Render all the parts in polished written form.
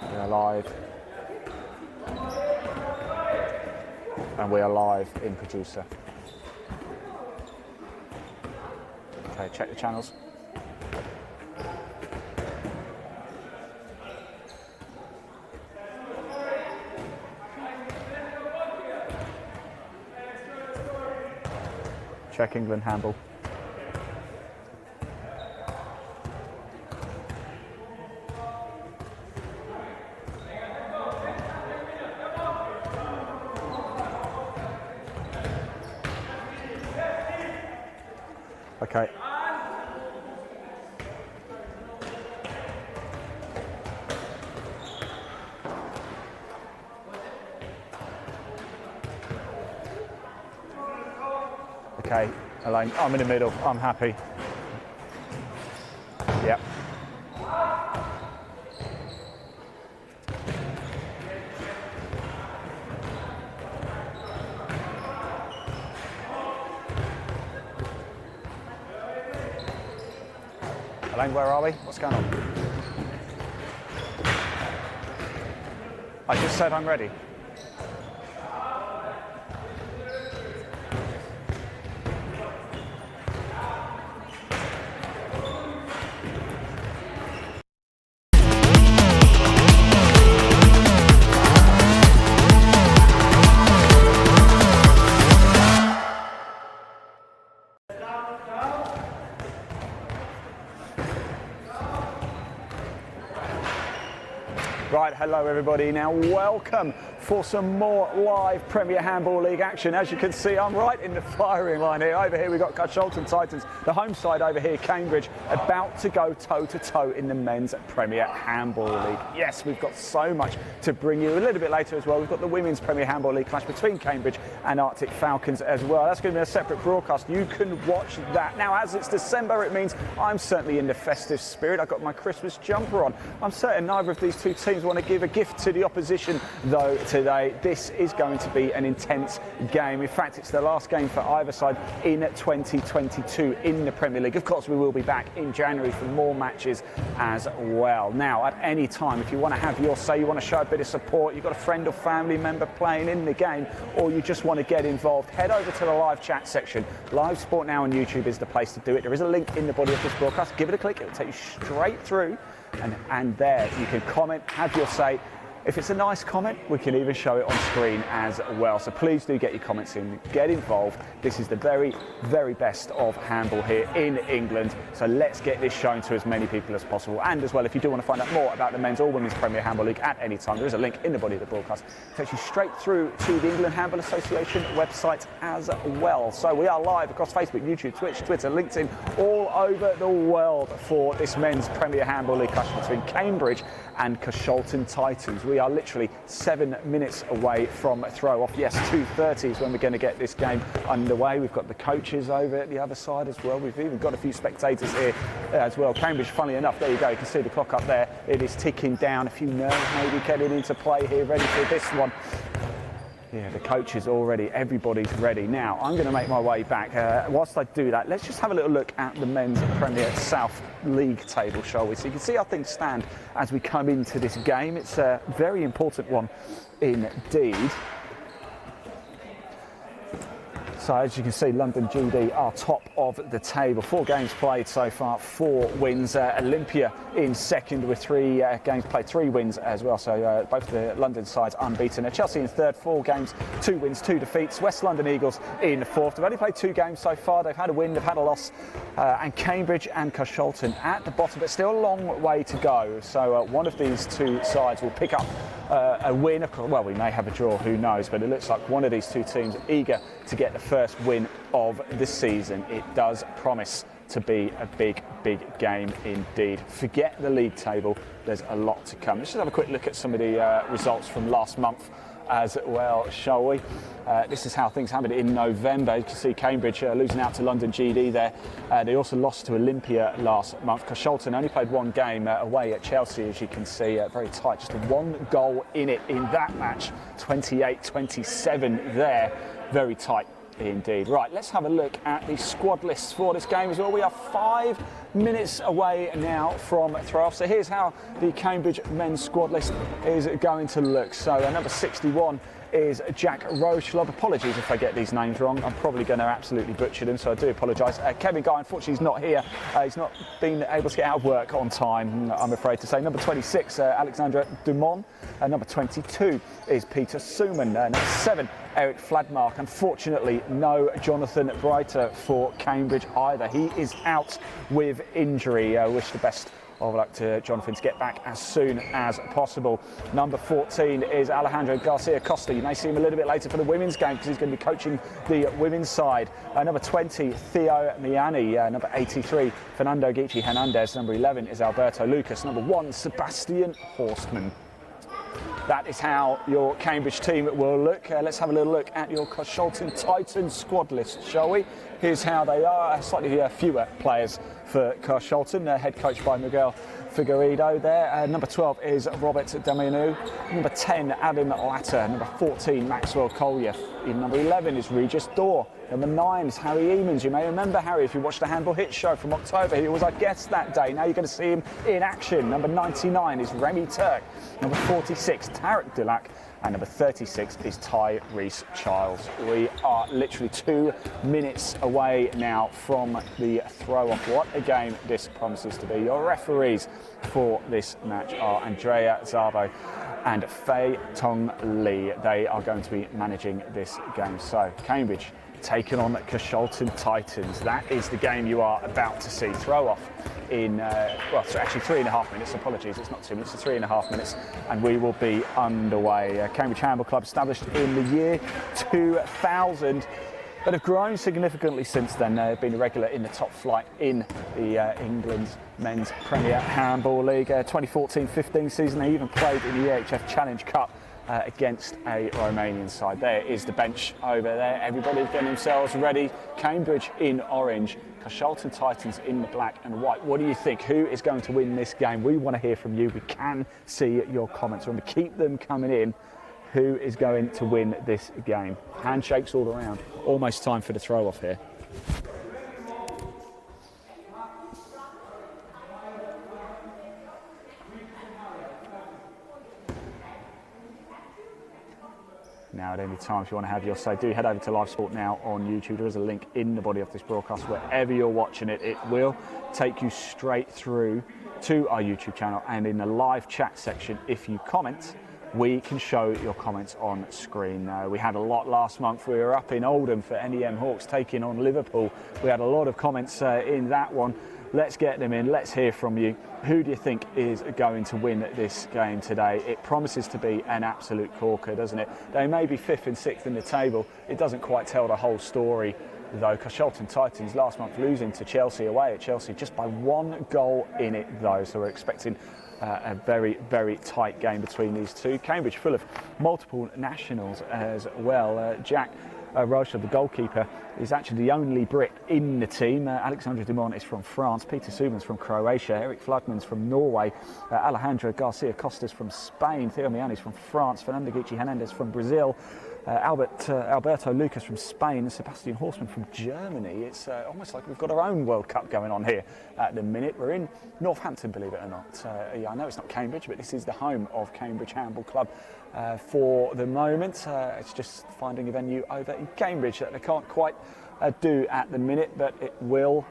We are live. And we are live in producer. Okay, check the channels. Check England handball. Okay. Okay, Elaine, I'm in the middle, I'm happy. Yep. Elaine, where are we? What's going on? I just said I'm ready. Right, hello everybody. Now welcome for some more live Premier Handball League action. As you can see, I'm right in the firing line here. Over here we've got Carshalton Titans, the home side over here, Cambridge, about to go toe-to-toe in the men's Premier Handball League. Yes, we've got so much to bring you. A little bit later as well, we've got the Women's Premier Handball League clash between Cambridge and Arctic Falcons as well. That's going to be a separate broadcast. You can watch that. Now, as it's December, it means I'm certainly in the festive spirit. I've got my Christmas jumper on. I'm certain neither of these two teams want to give a gift to the opposition, though, today. This is going to be an intense game. In fact, it's the last game for either side in 2022 in the Premier League. Of course, we will be back in January for more matches as well. Now, at any time, if you want to have your say, you want to show a bit of support, you've got a friend or family member playing in the game, or you just want to get involved, head over to the live chat section. Live Sport Now on YouTube is the place to do it. There is a link in the body of this broadcast. Give it a click. It will take you straight through. And there you can comment, have your say. If it's a nice comment, we can even show it on screen as well. So please do get your comments in, get involved. This is the very, very best of handball here in England. So let's get this shown to as many people as possible. And as well, if you do want to find out more about the men's or women's Premier Handball League at any time, there is a link in the body of the broadcast. It takes you straight through to the England Handball Association website as well. So we are live across Facebook, YouTube, Twitch, Twitter, LinkedIn, all over the world for this men's Premier Handball League clash between Cambridge and Carshalton Titans. We are literally 7 minutes away from throw off. Yes, 2:30 is when we're going to get this game underway. We've got the coaches over at the other side as well. We've even got a few spectators here as well. Cambridge, funnily enough, there you go. You can see the clock up there. It is ticking down. A few nerves maybe getting into play here, ready for this one. Yeah, the coaches already, everybody's ready. Now, I'm going to make my way back. Whilst I do that, let's just have a little look at the men's Premier South League table, shall we? So you can see how things stand as we come into this game. It's a very important one indeed. So as you can see, London GD are top of the table. 4 games played so far, 4 wins. Olympia in second with 3 games played, 3 wins as well. So both the London sides unbeaten. Chelsea in third, 4 games, 2 wins, 2 defeats. West London Eagles in fourth. They've only played 2 games so far. They've had a win, they've had a loss. And Cambridge and Carshalton at the bottom, but still a long way to go. So one of these 2 sides will pick up a win. Well, we may have a draw, who knows, but it looks like one of these 2 teams eager to get the first win of the season. It does promise to be a big, big game indeed. Forget the league table, there's a lot to come. Let's just have a quick look at some of the results from last month as well, shall we? This is how things happened in November. You can see Cambridge losing out to London GD there. They also lost to Olympia last month. Carshalton only played 1 game away at Chelsea, as you can see. Very tight, just 1 goal in it in that match. 28-27 there. Very tight indeed. Right, let's have a look at the squad lists for this game as well. We are 5 minutes away now from throw-off. So here's how the Cambridge men's squad list is going to look. So number 61 is Jack Rochlob. Apologies if I get these names wrong. I'm probably going to absolutely butcher them, so I do apologise. Kevin Guy, unfortunately, is not here. He's not been able to get out of work on time, I'm afraid to say. Number 26, Alexandra Dumont. Number 22 is Peter Suman. Number 7, Eric Fladmark. Unfortunately, no Jonathan Breiter for Cambridge either. He is out with injury. Wish the best of luck to Jonathan to get back as soon as possible. Number 14 is Alejandro Garcia Costa. You may see him a little bit later for the women's game because he's going to be coaching the women's side. Number 20, Theo Miani. Number 83, Fernando Guichi Hernandez. Number 11 is Alberto Lucas. Number 1, Sebastian Horstman. That is how your Cambridge team will look. Let's have a little look at your Carshalton Titans squad list, shall we? Here's how they are. Slightly fewer players for Carshalton, head coached by Miguel Figueiredo there. Number 12 is Robert Damianou. Number 10, Adam Latter. Number 14, Maxwell Collier. Number 11 is Regis Dorr. Number 9 is Harry Eamons. You may remember Harry if you watched the Handball Hit show from October. He was our guest that day. Now you're going to see him in action. Number 99 is Remy Turk. Number 46, Tarek Dulac. And number 36 is Tyrese Childs. We are literally 2 minutes away now from the throw-off. What a game this promises to be. Your referees for this match are Andrea Zabo and Fei Tong Lee. They are going to be managing this game. So, Cambridge taking on Carshalton Titans. That is the game you are about to see. Throw-off in, well, actually 3.5 minutes. Apologies, it's not 2 minutes, it's 3.5 minutes, and we will be underway. Cambridge Handball Club established in the year 2000, but have grown significantly since then. They've been a regular in the top flight in the England's Men's Premier Handball League. 2014-15 season, they even played in the EHF Challenge Cup against a Romanian side. There is the bench over there. Everybody's getting themselves ready. Cambridge in orange, Carshalton Titans in the black and white. What do you think? Who is going to win this game? We want to hear from you. We can see your comments. Remember, keep them coming in. Who is going to win this game? Handshakes all around. Almost time for the throw-off here. Now, at any time, if you want to have your say, do head over to Live Sport now on YouTube. There is a link in the body of this broadcast. Wherever you're watching it, it will take you straight through to our YouTube channel. And in the live chat section, if you comment, we can show your comments on screen. We had a lot last month. We were up in Oldham for NEM Hawks taking on Liverpool. We had a lot of comments in that one. Let's get them in. Let's hear from you. Who do you think is going to win this game today? It promises to be an absolute corker, doesn't it? They may be 5th and 6th in the table. It doesn't quite tell the whole story, though. Carshalton Titans last month losing to Chelsea away at Chelsea just by 1 goal in it, though. So we're expecting a very, very tight game between these two. Cambridge full of multiple nationals as well. Jack Rochlob, the goalkeeper, is actually the only Brit in the team. Alexandra Dumont is from France. Peter Suman's from Croatia. Eric Fladman's from Norway. Alejandro Garcia Costa's from Spain. Theo Miani's from France. Fernando Guichi Hernandez from Brazil. Alberto Lucas from Spain and Sebastian Horstman from Germany. It's almost like we've got our own World Cup going on here at the minute. We're in Northampton, believe it or not. Yeah, I know it's not Cambridge, but this is the home of Cambridge Handball Club for the moment. It's just finding a venue over in Cambridge that they can't quite do at the minute, but it will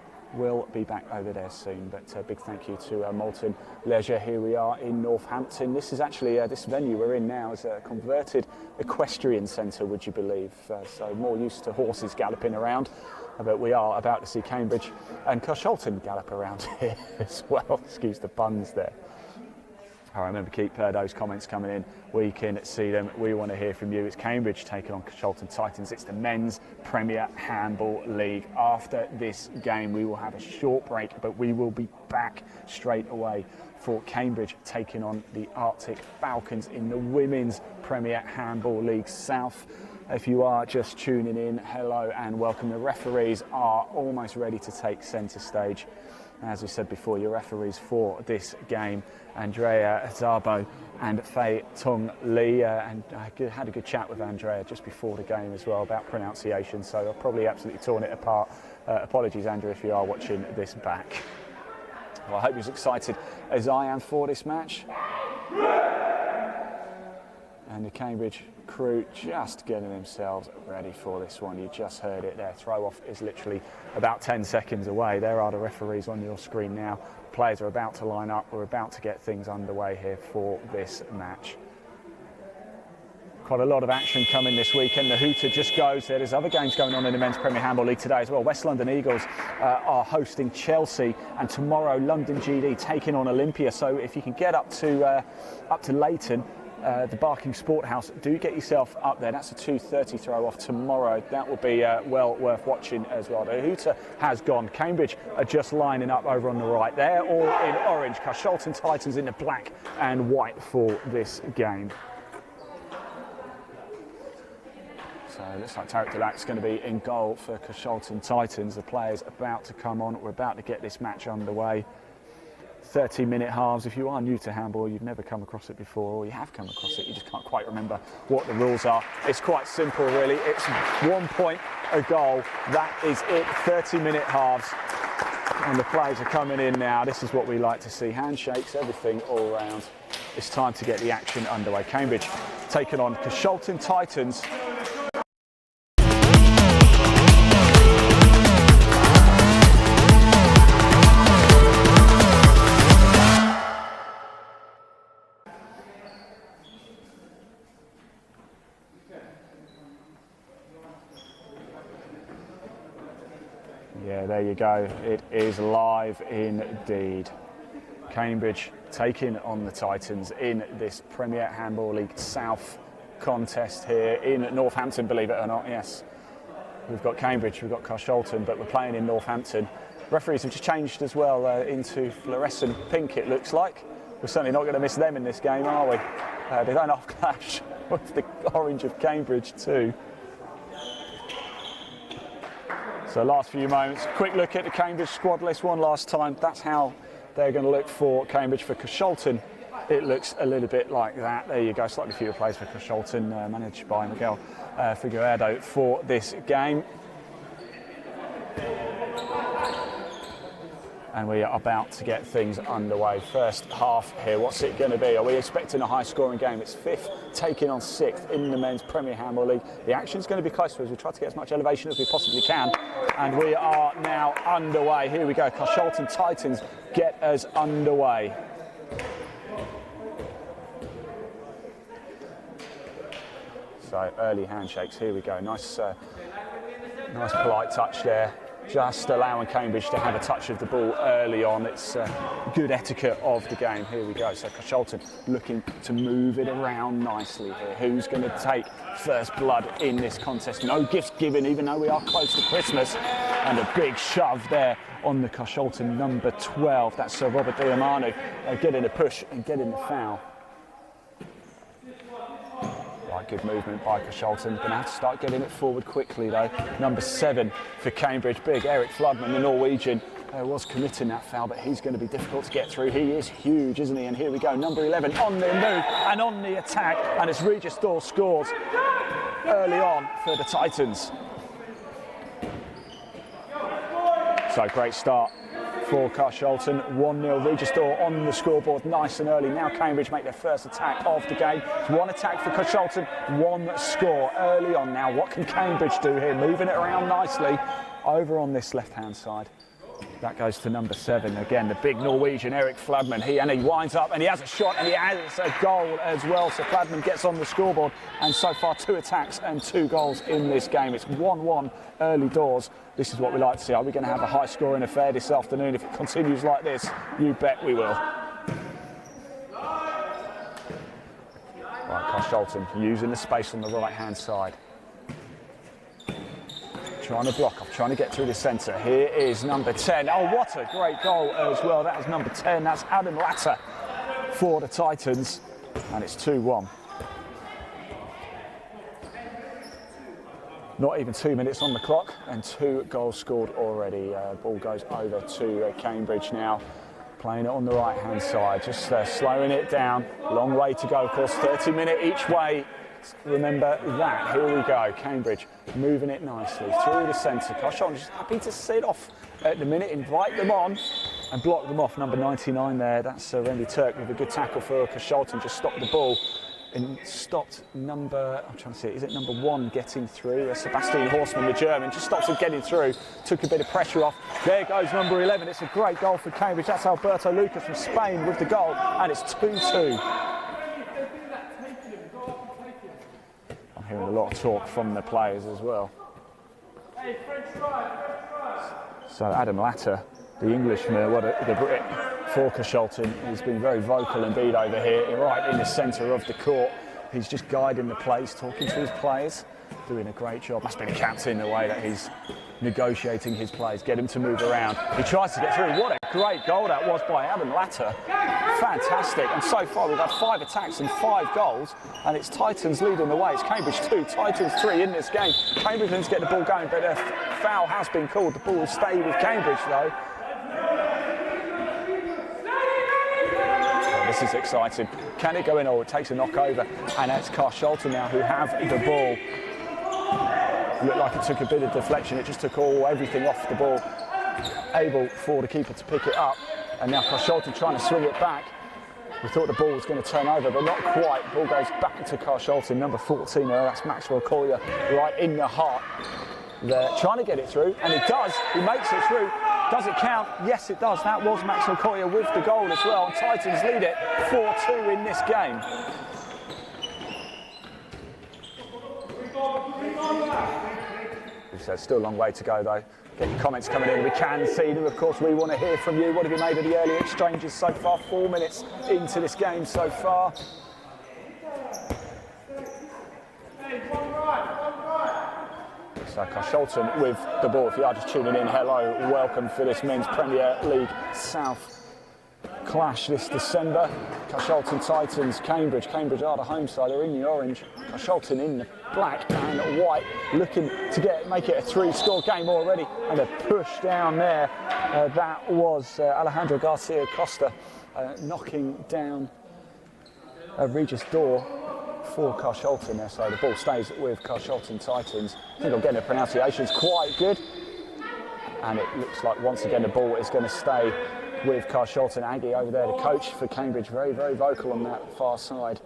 be back over there soon. But a big thank you to Moulton Leisure. Here we are in Northampton. This is actually, this venue we're in now is a converted equestrian centre, would you believe? So more used to horses galloping around. But we are about to see Cambridge and Carshalton gallop around here as well. Excuse the puns there. All right, remember, keep those comments coming in. We can see them. We want to hear from you. It's Cambridge taking on Carshalton Titans. It's the Men's Premier Handball League. After this game, we will have a short break, but we will be back straight away for Cambridge taking on the Arctic Falcons in the Women's Premier Handball League South. If you are just tuning in, hello and welcome. The referees are almost ready to take centre stage. As we said before, your referees for this game, Andrea Zabo and Fei Tung Lee, and I had a good chat with Andrea just before the game as well about pronunciation, so I've probably absolutely torn it apart. Apologies, Andrea, if you are watching this back. Well, I hope you're as excited as I am for this match. And the Cambridge crew just getting themselves ready for this one. You just heard it there. Throw off is literally about 10 seconds away. There are the referees on your screen now. Players are about to line up. We're about to get things underway here for this match. Quite a lot of action coming this weekend. The hooter just goes there. There's other games going on in the Men's Premier Handball League today as well. West London Eagles are hosting Chelsea, and tomorrow London GD taking on Olympia. So if you can get up to Leighton, the Barking Sport House, do get yourself up there. That's a 2:30 throw off tomorrow. That will be well worth watching as well. The hooter has gone. Cambridge are just lining up over on the right. They're all in orange. Carshalton Titans in the black and white for this game. So it looks like Tarek Delac's going to be in goal for Carshalton Titans. The players about to come on. We're about to get this match underway. 30-minute halves. If you are new to handball, you've never come across it before, or you have come across it, you just can't quite remember what the rules are. It's quite simple, really. It's 1 point a goal. That is it. 30-minute halves. And the players are coming in now. This is what we like to see. Handshakes, everything all round. It's time to get the action underway. Cambridge taking on Carshalton Titans. Yeah, there you go. It is live indeed. Cambridge taking on the Titans in this Premier Handball League South contest here in Northampton, believe it or not. Yes, we've got Cambridge, we've got Carshalton, but we're playing in Northampton. Referees have just changed as well into fluorescent pink, it looks like. We're certainly not going to miss them in this game, are we? They don't half clash with the orange of Cambridge too. So last few moments, quick look at the Cambridge squad list one last time. That's how they're going to look for Cambridge. For Carshalton, it looks a little bit like that. There you go, slightly fewer players for Carshalton, managed by Miguel Figueiredo for this game. And we are about to get things underway. First half here, what's it going to be? Are we expecting a high-scoring game? It's 5th, taking on 6th in the Men's Premier Handball League. The action's going to be close for us. We try to get as much elevation as we possibly can. And we are now underway. Here we go. Carshalton Titans get us underway. So early handshakes. Here we go. Nice polite touch there. Just allowing Cambridge to have a touch of the ball early on. It's good etiquette of the game. Here we go. So Carshalton looking to move it around nicely here. Who's going to take first blood in this contest? No gifts given, even though we are close to Christmas. And a big shove there on the Carshalton number 12. That's Sir Robert Diamanu getting a push and getting the foul. Right, good movement by Carshalton. Going to have to start getting it forward quickly though. Number 7 for Cambridge, big Eric Floodman, the Norwegian, was committing that foul, but he's going to be difficult to get through. He is huge, isn't he? And here we go, number 11 on the move and on the attack, and it's Regis Dorr scores early on for the Titans. So great start for Carshalton. 1-0, Regis Dorr on the scoreboard, nice and early. Now Cambridge make their first attack of the game. It's 1 attack for Carshalton, 1 score early on now. What can Cambridge do here? Moving it around nicely over on this left-hand side. That goes to number 7. Again, the big Norwegian, Eric Floodman. He winds up and he has a shot and he has a goal as well. So Floodman gets on the scoreboard, and so far 2 attacks and 2 goals in this game. It's 1-1 early doors. This is what we like to see. Are we going to have a high-scoring affair this afternoon? If it continues like this, you bet we will. Right, Carshalton using the space on the right-hand side. Trying to block off, trying to get through the centre. Here is number 10. Oh, what a great goal as well. That was number 10. That's Adam Latter for the Titans. And it's 2-1. Not even 2 minutes on the clock and 2 goals scored already. Ball goes over to Cambridge now. playing it on the right-hand side, just slowing it down. Long way to go, of course, 30-minute each way. Remember that. Here we go. Cambridge moving it nicely through the centre. Carshalton just happy to sit off at the minute, invite them on and block them off. Number 99 there, that's Randy Turk with a good tackle for Carshalton. Just stopped the ball and stopped number, I'm trying to see, is it number 1 getting through? Sebastian Horstmann, the German, just stops him getting through. Took a bit of pressure off. There goes number 11. It's a great goal for Cambridge. That's Alberto Lucas from Spain with the goal, and it's 2-2. Hearing a lot of talk from the players as well. So Adam Latter, the Englishman, the Brit for Carshalton, he's been very vocal indeed over here, right in the centre of the court. He's just guiding the plays, talking to his players, doing a great job. Must be the captain, the way that he's negotiating his plays, get him to move around. He tries to get through. What a great goal that was by Adam Latter. Fantastic. And so far we've had 5 attacks and 5 goals, and it's Titans leading the way. It's Cambridge 2, Titans 3 in this game. Cambridge needs to get the ball going, but a foul has been called. The ball will stay with Cambridge though. Oh, this is exciting. Can it go in? Oh, it takes a knock over, and it's Carshalton now who have the ball. Looked like it took a bit of deflection. It just took everything off the ball. Able for the keeper to pick it up. And now Carshalton trying to swing it back. We thought the ball was going to turn over, but not quite. Ball goes back to Carshalton, number 14 there. That's Maxwell Collier right in the heart. They're trying to get it through, and it does. He makes it through. Does it count? Yes, it does. That was Maxwell Collier with the goal as well. And Titans lead it 4-2 in this game. So still a long way to go though. Get your comments coming in. We can see them. Of course, we want to hear from you. What have you made of the early exchanges so far? 4 minutes into this game so far. So Carshalton with the ball. If you are just tuning in, hello, welcome for this Men's Premier League South clash this December. Carshalton Titans, Cambridge. Cambridge are the home side. They're in the orange. Carshalton in the black and white, looking to make it a 3-score game already. And a push down there. That was Alejandro Garcia Costa knocking down Regis Dorr for Carshalton there. So the ball stays with Carshalton Titans. I think I'm getting the pronunciations quite good. And it looks like once again the ball is going to stay with Carshalton. Aggie over there, the coach for Cambridge, very, very vocal on that far side.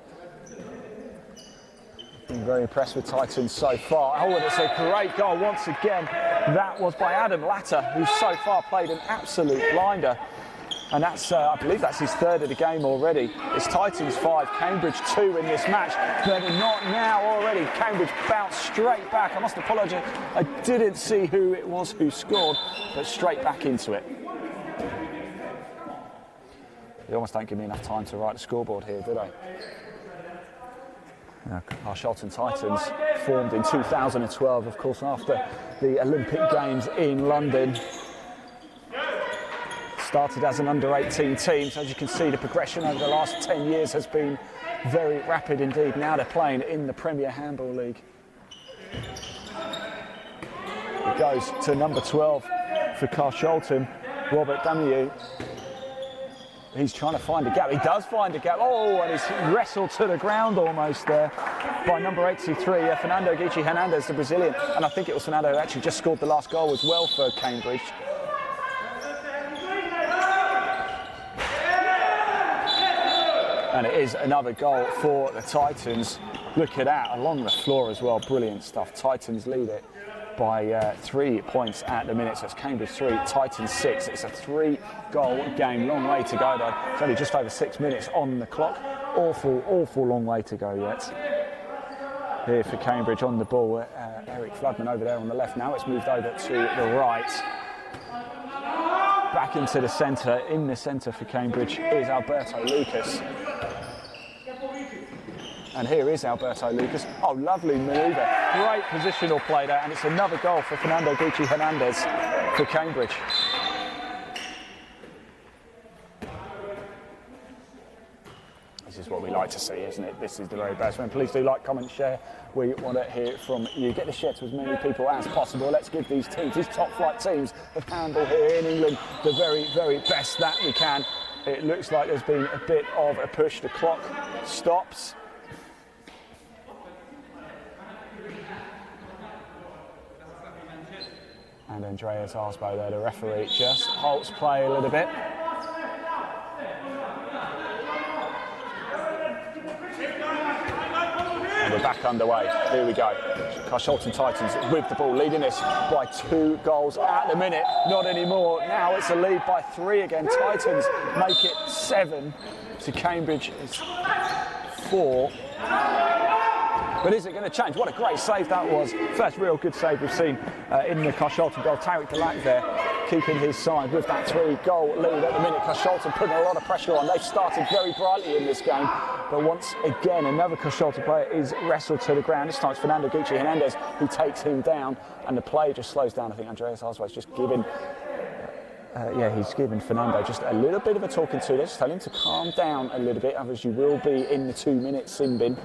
Been very impressed with Titans so far. Oh, and it's a great goal once again. That was by Adam Latter, who's so far played an absolute blinder. And that's, I believe that's his 3rd of the game already. It's Titans 5, Cambridge 2 in this match. But not now already. Cambridge bounced straight back. I must apologise. I didn't see who it was who scored, but straight back into it. They almost don't give me enough time to write the scoreboard here, do they? Carshalton Titans formed in 2012, of course, after the Olympic Games in London. Started as an under-18 team, so as you can see, the progression over the last 10 years has been very rapid indeed. Now they're playing in the Premier Handball League. It goes to number 12 for Carshalton, Robert Damiou. He's trying to find a gap. He does find a gap. Oh, and he's wrestled to the ground almost there by number 83, Fernando Guichi Hernandez, the Brazilian. And I think it was Fernando who actually just scored the last goal as well for Cambridge. And it is another goal for the Titans. Look at that, along the floor as well. Brilliant stuff. Titans lead it by 3 points at the minute. So it's Cambridge 3, Titans 6. It's a 3-goal game. Long way to go though. It's only just over 6 minutes on the clock. Awful long way to go yet. Here for Cambridge on the ball. Eric Floodman over there on the left. Now it's moved over to the right. Back into the centre. In the centre for Cambridge is Alberto Lucas. And here is Alberto Lucas. Oh, lovely manoeuvre. Great positional play there. And it's another goal for Fernando Guichi Hernandez for Cambridge. This is what we like to see, isn't it? This is the very best. Please do like, comment, share. We want to hear from you. Get the share to as many people as possible. Let's give these teams, these top flight teams of handball here in England, the very, very best that we can. it looks like there's been a bit of a push. The clock stops. And Andreas Arsbo there, the referee, just halts play a little bit. And we're back underway. Here we go. Carshalton Titans with the ball, leading this by 2 goals at the minute. Not anymore. Now it's a lead by 3 again. Titans make it 7 to Cambridge is 4. But is it going to change? What a great save that was. First real good save we've seen in the Carshalton goal. Tariq Delac there keeping his side with that 3-goal lead at the minute. Carshalton putting a lot of pressure on. They've started very brightly in this game. But once again, another Carshalton player is wrestled to the ground. This time it's Fernando Gucci Hernandez who takes him down. And the play just slows down. I think Andreas Arsbo is just giving... he's giving Fernando just a little bit of a talking to. Let's tell him to calm down a little bit, otherwise you will be in the 2-minute sin bin.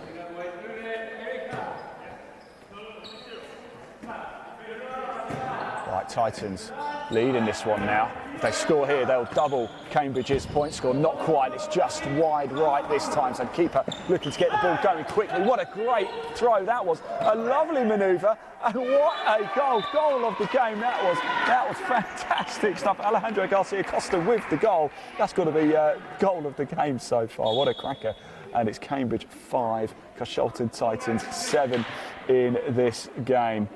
Right, Titans leading this one now. If they score here, they'll double Cambridge's point score. Not quite, it's just wide right this time. So the keeper looking to get the ball going quickly. What a great throw that was. A lovely manoeuvre. And what a goal. Goal of the game that was. That was fantastic stuff. Alejandro Garcia Costa with the goal. That's got to be goal of the game so far. What a cracker. And it's Cambridge 5, Carshalton Titans 7 in this game.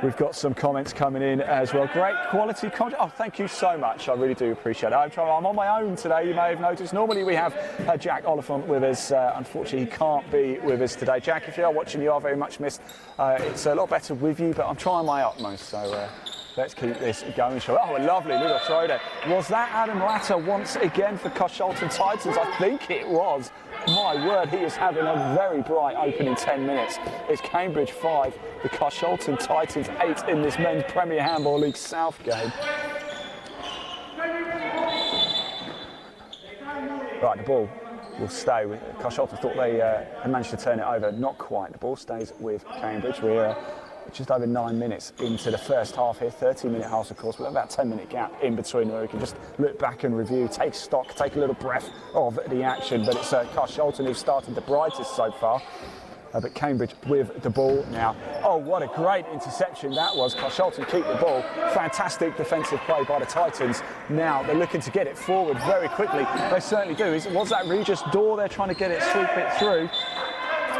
We've got some comments coming in as well. Great quality content. Oh, thank you so much. I really do appreciate it. I'm on my own today, you may have noticed. Normally we have Jack Oliphant with us. Unfortunately, he can't be with us today. Jack, if you are watching, you are very much missed. It's a lot better with you, but I'm trying my utmost. So let's keep this going. Oh, a lovely little throw there. Was that Adam Latter once again for Carshalton Titans? I think it was. My word, he is having a very bright opening 10 minutes. It's Cambridge 5, the Carshalton Titans 8 in this Men's Premier Handball League South game. Right, the ball will stay with Carshalton. Thought they had managed to turn it over. Not quite. The ball stays with Cambridge. We're just over 9 minutes into the first half here. 30-minute halves, of course, with about a 10-minute gap in between where we can just look back and review, take stock, take a little breath of the action. But it's Carshalton who've started the brightest so far. But Cambridge with the ball now. Oh, what a great interception that was. Carshalton keep the ball. Fantastic defensive play by the Titans. Now they're looking to get it forward very quickly. They certainly do. Was that Regis Dorr there trying to get it, sweep it through?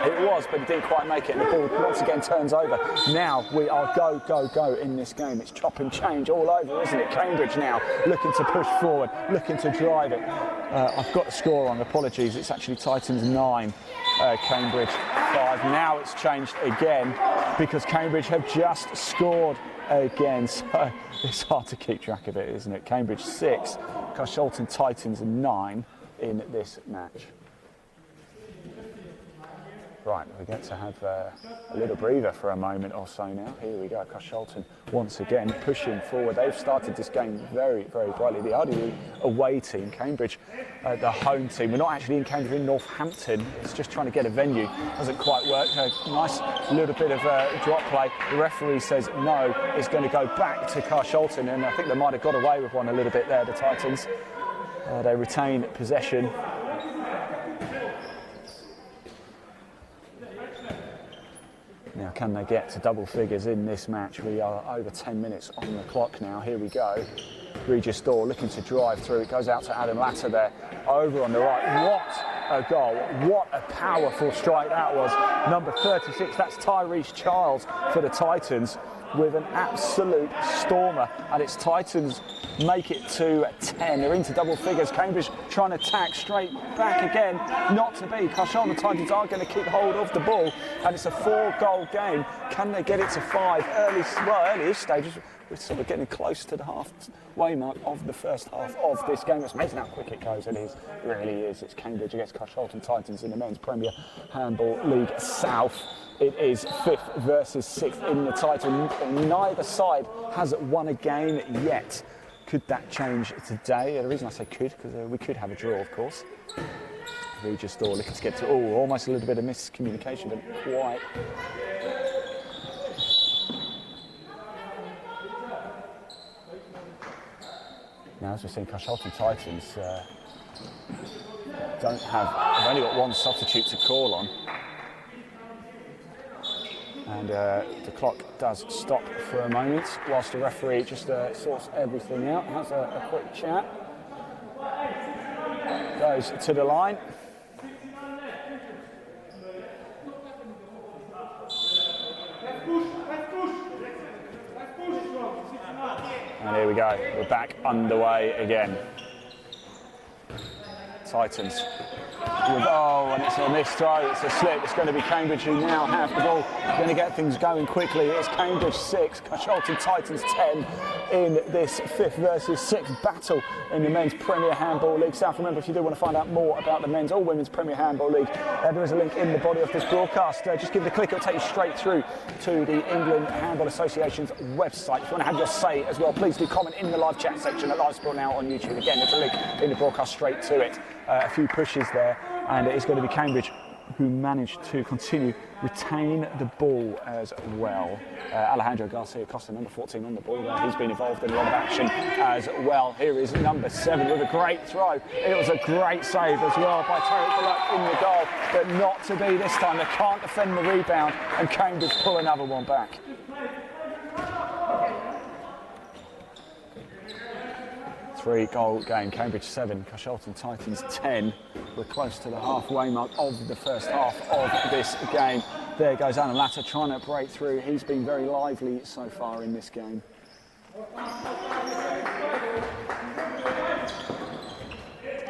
It was, but he didn't quite make it, and the ball once again turns over. Now we are go, go, go in this game. It's chop and change all over, isn't it? Cambridge now looking to push forward, looking to drive it. I've got the score on, apologies. It's actually Titans 9, Cambridge 5. Now it's changed again because Cambridge have just scored again. So it's hard to keep track of it, isn't it? Cambridge 6, Carshalton Titans 9 in this match. Right, we get to have a little breather for a moment or so now. Here we go, Carshalton once again pushing forward. They've started this game very, very brightly. The RDU away team, Cambridge, the home team. We're not actually in Cambridge, we're in Northampton. It's just trying to get a venue. Hasn't quite worked. A nice little bit of drop play. The referee says no, it's going to go back to Carshalton, and I think they might have got away with one a little bit there, the Titans. They retain possession. Now, can they get to double figures in this match? We are over 10 minutes on the clock now. Here we go. Regis Dorr looking to drive through. It goes out to Adam Latter there, over on the right. What a goal. What a powerful strike that was. Number 36, that's Tyrese Childs for the Titans with an absolute stormer. And it's Titans make it to 10. They're into double figures. Cambridge trying to tack straight back again. Not to be. Carshalton Titans are going to keep hold of the ball. And it's a 4-goal game. Can they get it to 5? Early stages. We're sort of getting close to the halfway mark of the first half of this game. It's amazing how quick it goes. It really is. It's Cambridge against Carshalton Titans in the Men's Premier Handball League South. It is 5th versus 6th in the title. Neither side has won a game yet. Could that change today? The reason I say could, because we could have a draw, of course. Regis Dorr looking to get to, almost a little bit of miscommunication, but quite. Now, as we've seen, Carshalton Titans I've only got one substitute to call on. And the clock does stop for a moment whilst the referee just sorts everything out, has a quick chat, goes to the line. And here we go, we're back underway again. Titans. And it's a missed throw, it's a slip. It's going to be Cambridge who now have the ball. Going to get things going quickly. It's Cambridge 6, Carshalton Titans 10 in this 5th versus 6th battle in the Men's Premier Handball League South. Remember, if you do want to find out more about the Men's or Women's Premier Handball League, there is a link in the body of this broadcast. Just give it a click, it'll take you straight through to the England Handball Association's website. If you want to have your say as well, please do comment in the live chat section at Live Sport Now on YouTube. Again, there's a link in the broadcast straight to it. A few pushes there, and it is going to be Cambridge who managed to retain the ball as well. Alejandro Garcia Costa, number 14 on the ball there. He's been involved in a lot of action as well. Here is number 7 with a great throw. It was a great save as well by Tarek Bullock in the goal, but not to be this time. They can't defend the rebound, and Cambridge pull another one back. Three-goal game, Cambridge 7, Carshalton Titans 10. We're close to the halfway mark of the first half of this game. There goes Alan Latta trying to break through. He's been very lively so far in this game.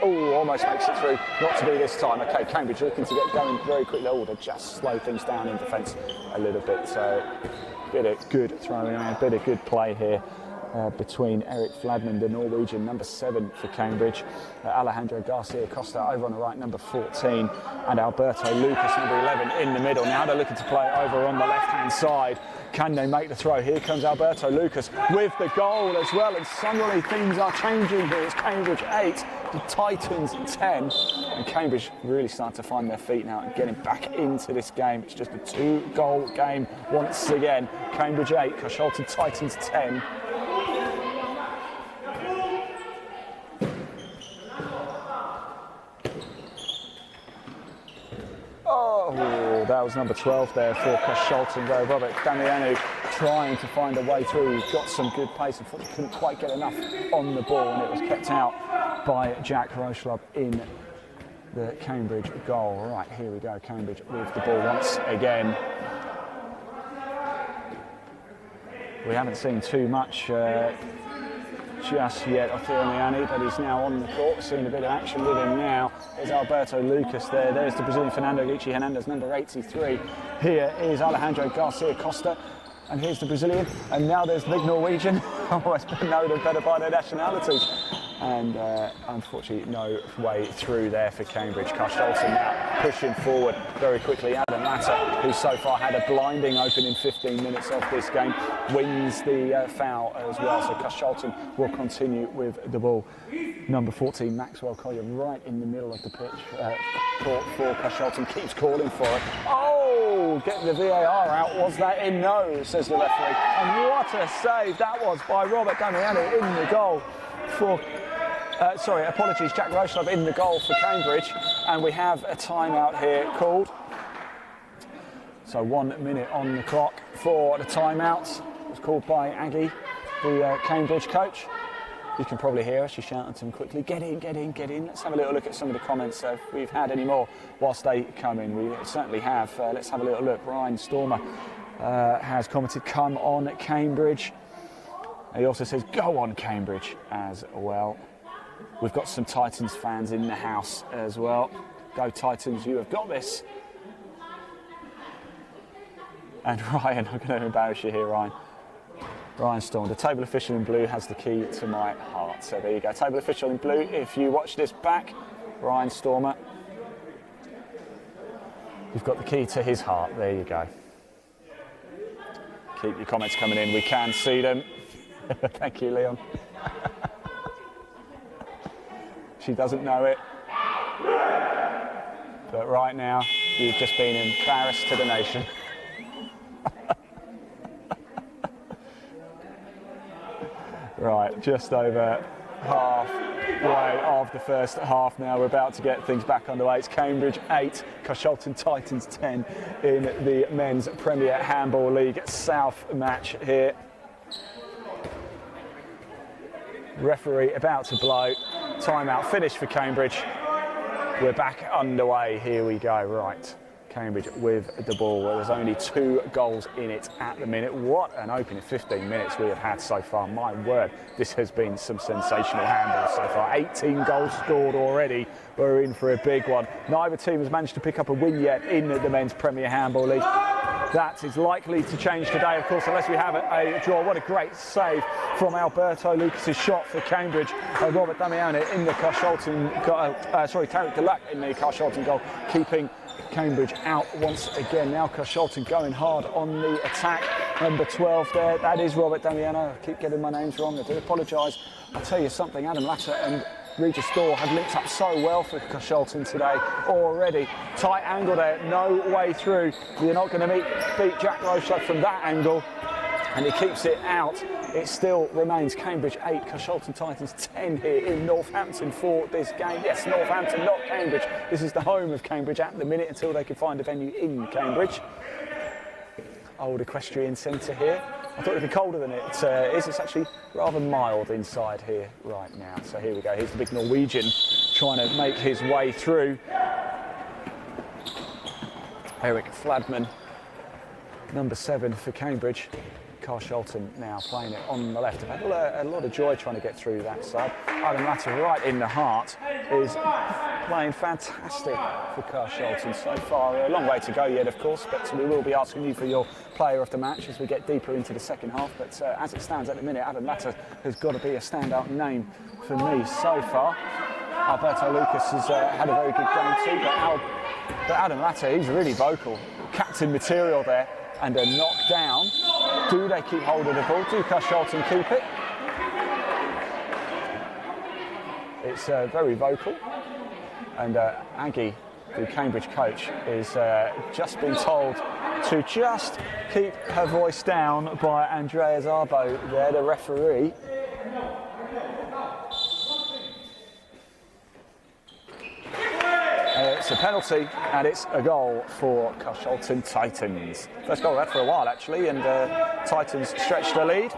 Oh, almost makes it through. Not to be this time. Okay, Cambridge looking to get going very quickly. Oh, they just slow things down in defence a little bit. So, bit of good throwing around, bit of good play here. Between Eric Fladman, the Norwegian, number 7 for Cambridge, Alejandro Garcia Costa over on the right, number 14, and Alberto Lucas, number 11, in the middle. Now they're looking to play over on the left-hand side. Can they make the throw? Here comes Alberto Lucas with the goal as well, and suddenly things are changing here. It's Cambridge 8, the Titans 10, and Cambridge really start to find their feet now and getting back into this game. It's just a 2-goal game once again. Cambridge 8, Carshalton Titans 10. Oh, that was number 12 there for Carshalton. Robert Damiano trying to find a way through. He's got some good pace and couldn't quite get enough on the ball, and it was kept out by Jack Rochelob in the Cambridge goal. Right, here we go, Cambridge with the ball once again. We haven't seen too much just yet of Miani, but he's now on the court, seeing a bit of action with him now. There's Alberto Lucas there. There's the Brazilian Fernando Guichi Hernandez, number 83. Here is Alejandro Garcia Costa, and here's the Brazilian, and now there's the big Norwegian. Always been known better by their nationalities. And unfortunately, no way through there for Cambridge. Carshalton now pushing forward very quickly. Adam Latta, who so far had a blinding opening 15 minutes of this game, wins the foul as well. So Carshalton will continue with the ball. Number 14, Maxwell Collier, right in the middle of the pitch. Court for Carshalton, keeps calling for it. Oh, get the VAR out. Was that in? No, says the referee. And what a save that was by Robert Damiano in the goal for... Jack Rochelob in the goal for Cambridge, and we have a timeout here called. So 1 minute on the clock for the timeout. It was called by Aggie, the Cambridge coach. You can probably hear her, she's shouting to him quickly, get in, get in, get in. Let's have a little look at some of the comments, if we've had any more whilst they come in. We certainly have. Let's have a little look. Ryan Stormer has commented, come on Cambridge. He also says, go on Cambridge as well. We've got some Titans fans in the house as well. Go Titans, you have got this. And Ryan, I'm going to embarrass you here, Ryan. Ryan Storm, the table official in blue has the key to my heart. So there you go, table official in blue. If you watch this back, Ryan Stormer, you've got the key to his heart. There you go. Keep your comments coming in. We can see them. Thank you, Leon. She doesn't know it. But right now, you've just been embarrassed to the nation. Right, just over half way of the first half now. We're about to get things back underway. It's Cambridge 8, Carshalton Titans 10 in the Men's Premier Handball League South match here. Referee about to blow. Timeout finished for Cambridge. We're back underway. Here we go. Right. Cambridge with the ball. Well, there's only 2 goals in it at the minute. What an opening 15 minutes we have had so far. My word, this has been some sensational handball so far. 18 goals scored already. We're in for a big one. Neither team has managed to pick up a win yet in the Men's Premier Handball League. That is likely to change today, of course, unless we have a draw. What a great save from Alberto Lucas's shot for Cambridge. Robert Damiano in the Carshalton, Tarek Delac in the Carshalton goal, keeping Cambridge out once again. Now Carshalton going hard on the attack. Number 12 there, that is Robert Damiano. I keep getting my names wrong, I do apologise. I'll tell you something, Adam Latter and Regis Storr have linked up so well for Carshalton today already. Tight angle there, no way through. You're not going to beat Jack Rochelle from that angle, and he keeps it out. It still remains Cambridge 8, Carshalton Titans 10 here in Northampton for this game. Yes, Northampton, not Cambridge. This is the home of Cambridge at the minute until they can find a venue in Cambridge. Old equestrian centre here. I thought it'd be colder than it is. It's actually rather mild inside here right now. So here we go. Here's the big Norwegian trying to make his way through. Eric Fladman, number 7 for Cambridge. Carshalton now playing it on the left. I've had a lot of joy trying to get through that side. Adam Latter right in the heart is playing fantastic for Carshalton so far. A long way to go yet, of course, but we will be asking you for your player of the match as we get deeper into the second half. But as it stands at the minute, Adam Latter has got to be a standout name for me so far. Alberto Lucas has had a very good game too, but Adam Latter, he's really vocal. Captain material there, and a knockdown. Do they keep hold of the ball? Do Carshalton keep it? It's very vocal. And Aggie, the Cambridge coach, is just been told to just keep her voice down by Andrea Zarbo there, the referee. It's a penalty and it's a goal for Carshalton Titans. First goal we've had for a while actually, and Titans stretch the lead.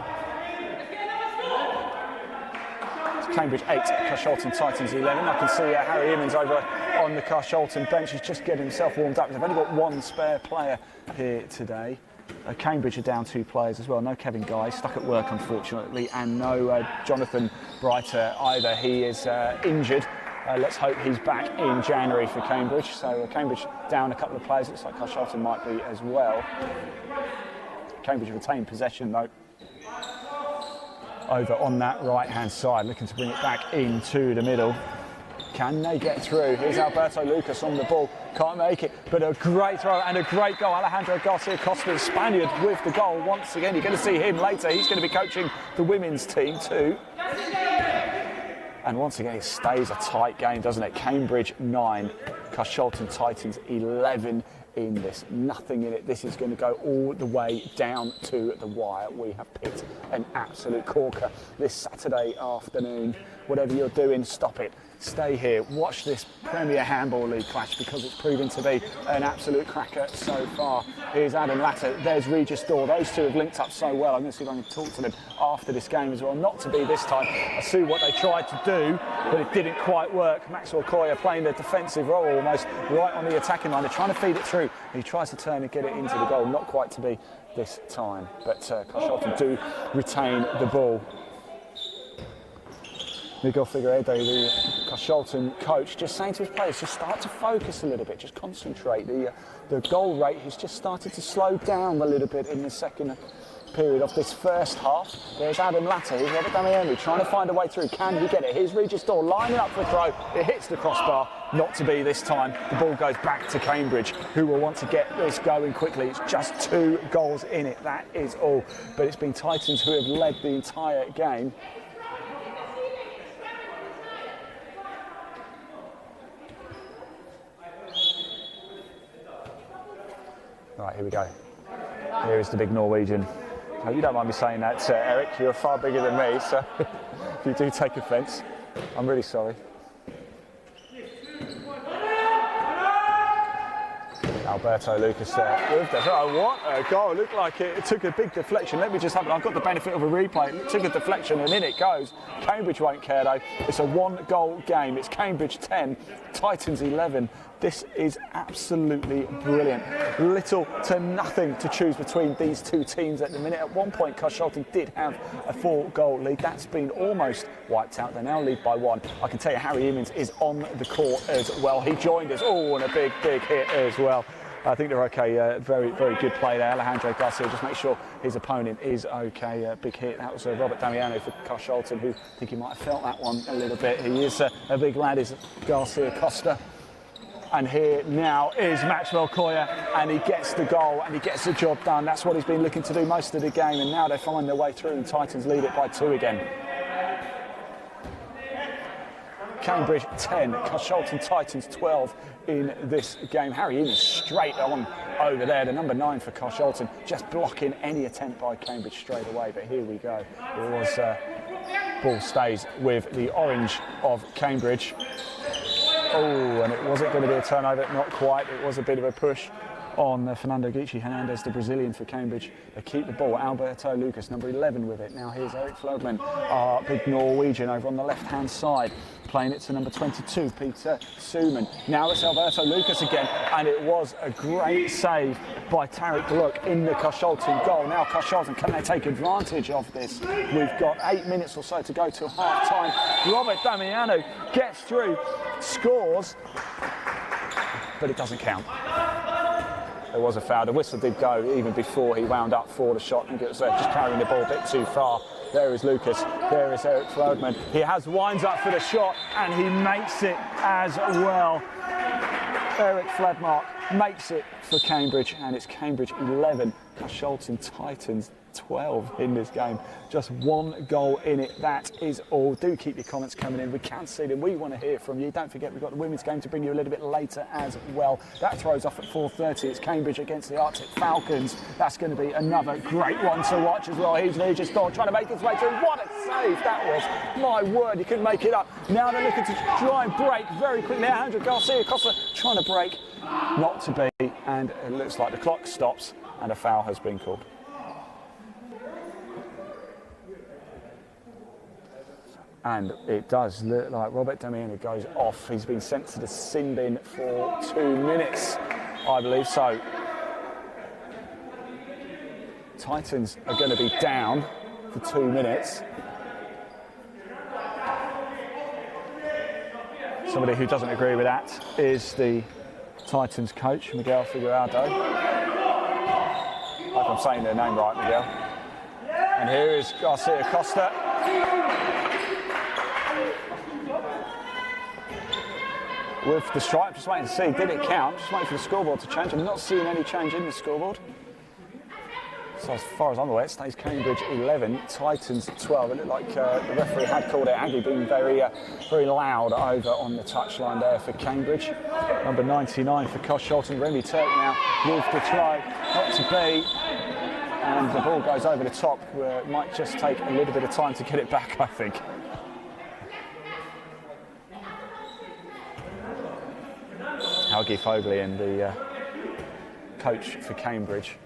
It's Cambridge 8, Carshalton Titans 11. I can see Harry Emmons over on the Carshalton bench. He's just getting himself warmed up. They've only got 1 spare player here today. Cambridge are down 2 players as well. No Kevin Guy, stuck at work unfortunately, and no Jonathan Brighter either. He is injured. Let's hope he's back in January for Cambridge. So Cambridge down a couple of players. Looks like Carshalton might be as well. Cambridge retained possession though. Over on that right-hand side, looking to bring it back into the middle. Can they get through? Here's Alberto Lucas on the ball. Can't make it, but a great throw and a great goal. Alejandro Garcia Costa, the Spaniard, with the goal once again. You're going to see him later. He's going to be coaching the women's team too. And once again, it stays a tight game, doesn't it? Cambridge 9, Carshalton Titans 11 in this. Nothing in it. This is going to go all the way down to the wire. We have picked an absolute corker this Saturday afternoon. Whatever you're doing, stop it. Stay here. Watch this Premier Handball League clash because it's proven to be an absolute cracker so far. Here's Adam Latter. There's Regis Storr. Those two have linked up so well. I'm going to see if I can talk to them after this game as well. Not to be this time. I see what they tried to do, but it didn't quite work. Maxwell Coyer playing the defensive role almost right on the attacking line. They're trying to feed it through. He tries to turn and get it into the goal. Not quite to be this time. But Carshalton do retain the ball. Miguel Figueiredo, the Carshalton coach, just saying to his players, just start to focus a little bit, just concentrate. The goal rate has just started to slow down a little bit in the second period of this first half. There's Adam Latter, here's Robert Damiano trying to find a way through. Can he get it? Here's Regis Storr lining up for a throw. It hits the crossbar, not to be this time. The ball goes back to Cambridge, who will want to get this going quickly. It's just 2 goals in it, that is all. But it's been Titans who have led the entire game. Right, here we go. Here is the big Norwegian. Oh, you don't mind me saying that, Eric. You're far bigger than me, so if you do take offence. I'm really sorry. Alberto Lucas there with the, oh, what a goal. It looked like it took a big deflection. Let me just have it. I've got the benefit of a replay. It took a deflection and in it goes. Cambridge won't care though. It's a 1-goal game. It's Cambridge 10, Titans 11. This is absolutely brilliant. Little to nothing to choose between these two teams at the minute. At one point, Carshalton did have a 4-goal lead. That's been almost wiped out. They now lead by 1. I can tell you Harry Immins is on the court as well. He joined us. Oh, and a big hit as well. I think they're okay. Very good play there. Alejandro Garcia, just make sure his opponent is okay. Big hit. That was Robert Damiano for Carshalton, who I think he might have felt that one a little bit. He is a big lad, is Garcia Costa. And here now is Maxwell Koya, and he gets the goal and he gets the job done. That's what he's been looking to do most of the game, and now they find their way through and Titans lead it by 2 again. Cambridge 10, Carshalton Titans 12 in this game. Harry Immins straight on over there, the number 9 for Carshalton, just blocking any attempt by Cambridge straight away. But here we go. It was ball stays with the orange of Cambridge. Oh, and it wasn't going to be a turnover, not quite. It was a bit of a push on Fernando Guicci Hernandez, the Brazilian for Cambridge. They keep the ball. Alberto Lucas, number 11 with it. Now here's Eric Flodman, our big Norwegian over on the left-hand side, playing it to number 22, Peter Suman. Now it's Alberto Lucas again, and it was a great save by Tariq Gluck in the Carshalton goal. Now Carshalton, can they take advantage of this? We've got 8 minutes or so to go till half-time. Robert Damiano gets through, scores, but it doesn't count. There was a foul. The whistle did go even before he wound up for the shot. I think it was just carrying the ball a bit too far. There is Lucas. There is Eric Flodman. He winds up for the shot and he makes it as well. Eric Fladmark makes it for Cambridge, and it's Cambridge 11, Carshalton Titans 12 in this game. Just 1 goal in it. That is all. Do keep your comments coming in. We can see them. We want to hear from you. Don't forget, we've got the women's game to bring you a little bit later as well. That throws off at 4:30. It's Cambridge against the Arctic Falcons. That's going to be another great one to watch as well. Here's Regis Thorne trying to make his way through. What a save that was. My word, you couldn't make it up. Now they're looking to try and break very quickly. Alejandro Garcia Costa trying to break. Not to be. And it looks like the clock stops and a foul has been called. And it does look like Robert Damiano goes off. He's been sent to the sin bin for 2 minutes, I believe. So Titans are going to be down for 2 minutes. Somebody who doesn't agree with that is the Titans coach, Miguel Figueroa. I hope I'm saying their name right, Miguel. And here is Garcia Costa. With the stripe, just waiting to see, did it count? Just waiting for the scoreboard to change. I'm not seeing any change in the scoreboard. So as far as I'm aware, it stays Cambridge 11, Titans 12. It looked like the referee had called it. Aggie being very loud over on the touchline there for Cambridge. Number 99 for Carshalton, Remy Turk now with the try, not to be. And the ball goes over the top, where it might just take a little bit of time to get it back, I think. Helgi Fogley, and the coach for Cambridge.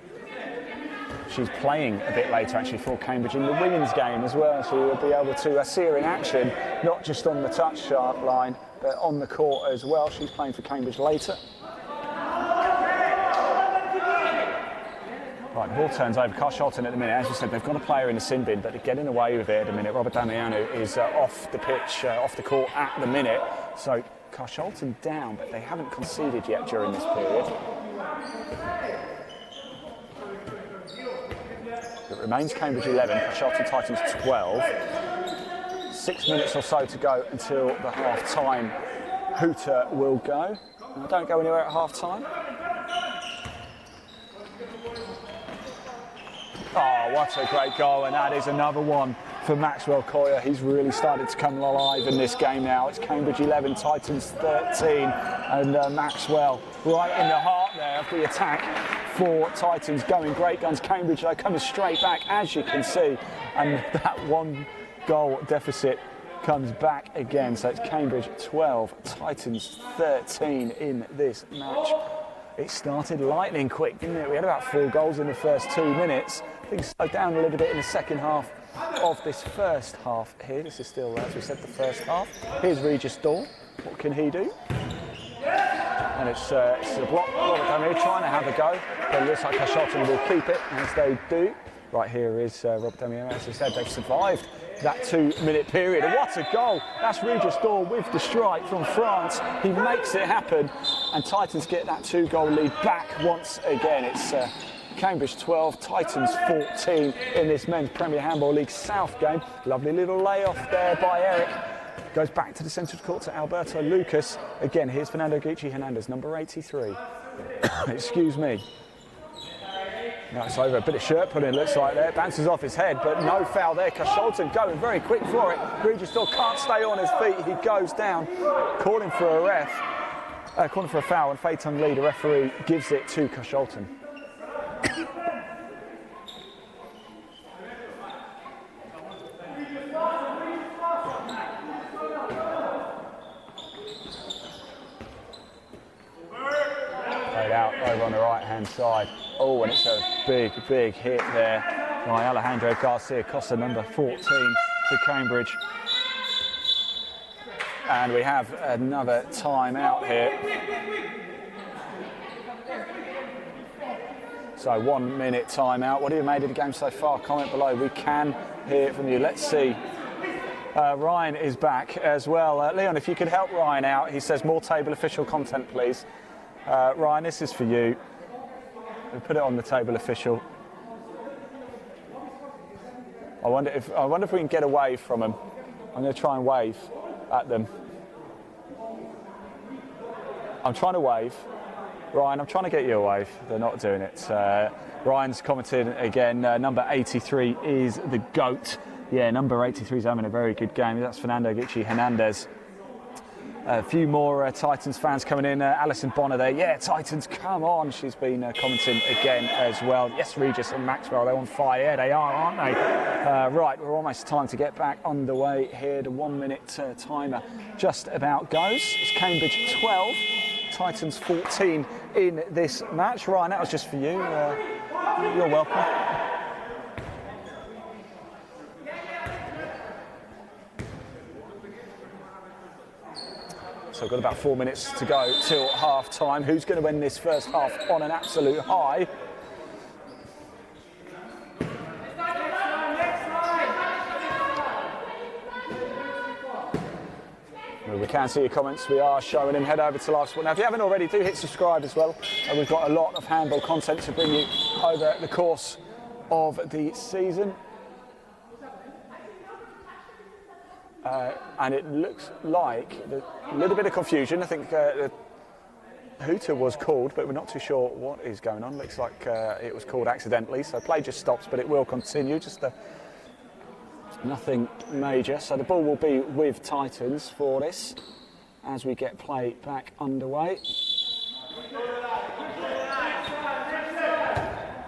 She's playing a bit later actually for Cambridge in the women's game as well, so you'll be able to see her in action, not just on the touch line, but on the court as well. She's playing for Cambridge later. Right, the ball turns over. Carshalton at the minute, as we said, they've got a player in the sin bin, but they're getting away with it at the minute. Robert Damiano is off the pitch, off the court at the minute, so Carshalton down, but they haven't conceded yet during this period. It remains Cambridge 11, Carshalton Titans 12. 6 minutes or so to go until the half-time hooter will go. Don't go anywhere at half-time. Oh, what a great goal, and that is another one for Maxwell Koya. He's really started to come alive in this game now. It's Cambridge 11, Titans 13, and Maxwell right in the heart there of the attack for Titans, going great guns. Cambridge though coming straight back, as you can see, and that 1 goal deficit comes back again. So it's Cambridge 12, Titans 13 in this match. It started lightning quick, didn't it? We had about 4 goals in the first 2 minutes. Things slowed down a little bit in the second half of this first half here. This is still, as we said, the first half. Here's Regis Daw. What can he do? And it's a block. Robert Damier trying to have a go, but it looks like Carshalton will keep it, as they do. Right here is Robert Damier. As I said, they've survived that 2-minute period. And what a goal! That's Regis Daw with the strike from France. He makes it happen, and Titans get that 2-goal lead back once again. It's Cambridge 12, Titans 14 in this Men's Premier Handball League South game. Lovely little layoff there by Eric. Goes back to the centre of the court to Alberto Lucas. Again, here's Fernando Gucci Hernandez, number 83. Excuse me. Now it's over, a bit of shirt pulling, looks like there. Bounces off his head, but no foul there. Carshalton going very quick for it. Regis still can't stay on his feet. He goes down, calling for a foul, and Fei Tung Lee, the referee, gives it to Carshalton. Out over on the right-hand side. Oh, and it's a big hit there by Alejandro Garcia Costa, number 14 for Cambridge. And we have another time out here. So 1 minute time out. What have you made of the game so far? Comment below. We can hear from you. Let's see. Ryan is back as well. Leon, if you could help Ryan out. He says more table official content, please. Ryan, this is for you. We'll put it on the table official. I wonder if we can get away from them. I'm going to try and wave at them. I'm trying to wave. Ryan, I'm trying to get you a wave. They're not doing it. Ryan's commented again. Number 83 is the GOAT. Yeah, number 83 is having a very good game. That's Fernando Gucci Hernandez. A few more Titans fans coming in. Alison Bonner there. Yeah, Titans, come on. She's been commenting again as well. Yes, Regis and Maxwell, they're on fire. Yeah, they are, aren't they? Right, we're almost time to get back underway here. The 1 minute timer just about goes. It's Cambridge 12, Titans 14 in this match. Ryan, that was just for you. You're welcome. So we've got about 4 minutes to go till half time. Who's going to win this first half on an absolute high? Well, we can see your comments. We are showing them. Head over to Live Sport. Now, if you haven't already, do hit subscribe as well. We've got a lot of handball content to bring you over the course of the season. And it looks like a little bit of confusion. I think the hooter was called, but we're not too sure what is going on. Looks like it was called accidentally, so play just stops, but it will continue. Just nothing major. So the ball will be with Titans for this as we get play back underway.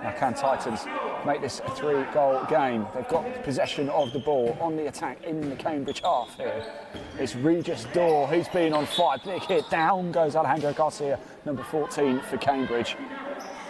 Now, can Titans make this a 3-goal game? They've got possession of the ball on the attack in the Cambridge half here. It's Regis Daw, who's been on fire. Big hit, down goes Alejandro Garcia, number 14 for Cambridge.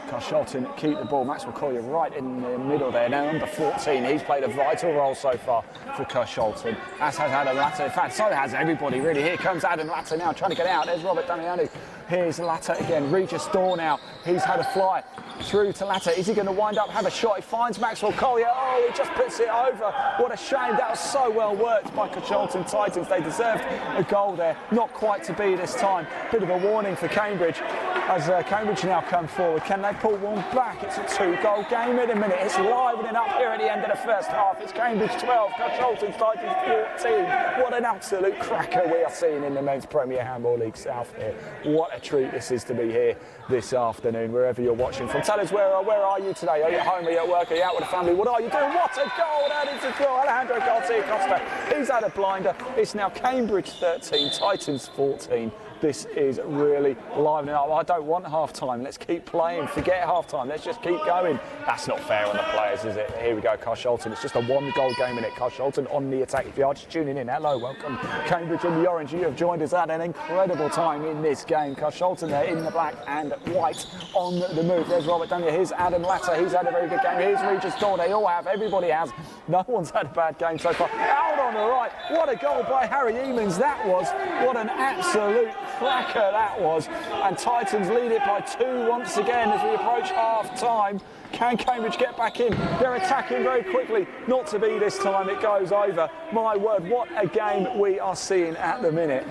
Carshalton keep the ball. Maxwell Collier right in the middle there. Now number 14, he's played a vital role so far for Carshalton, as has Adam Latta. In fact, so has everybody really. Here comes Adam Latta now trying to get out. There's Robert Damiani. Here's Latta again. Regis Daw now. He's had a fly through to Latta. Is he going to wind up, have a shot? He finds Maxwell Collier. Oh, he just puts it over. What a shame. That was so well worked by Carshalton Titans. They deserved a goal there. Not quite to be this time. Bit of a warning for Cambridge as Cambridge now come forward. Can they pull one back? It's a 2-goal game in a minute. It's livening up here at the end of the first half. It's Cambridge 12, Carshalton Titans 14. What an absolute cracker we are seeing in the Men's Premier Handball League South here. What a treat this is to be here this afternoon, wherever you're watching from. Tell us where are you today? Are you at home? Are you at work? Are you out with the family? What are you doing? What a goal! That is a goal. Alejandro Garcia Costa. He's had a blinder. It's now Cambridge 13, Titans 14 This is really livening up. I don't want half-time. Let's keep playing. Forget half-time. Let's just keep going. That's not fair on the players, is it? Here we go, Carshalton. It's just a one-goal game in it. Carshalton on the attack. If you are just tuning in, hello, welcome. Cambridge in the orange. You have joined us at an incredible time in this game. Carshalton there in the black and white on the move. There's Robert Daniel. Here's Adam Latter. He's had a very good game. Here's Regis Daw. They all have. Everybody has. No one's had a bad game so far. Out on the right. What a goal by Harry Emans that was. What an absolute cracker that was. And Titans lead it by 2 once again as we approach half-time. Can Cambridge get back in? They're attacking very quickly. Not to be this time. It goes over. My word, what a game we are seeing at the minute.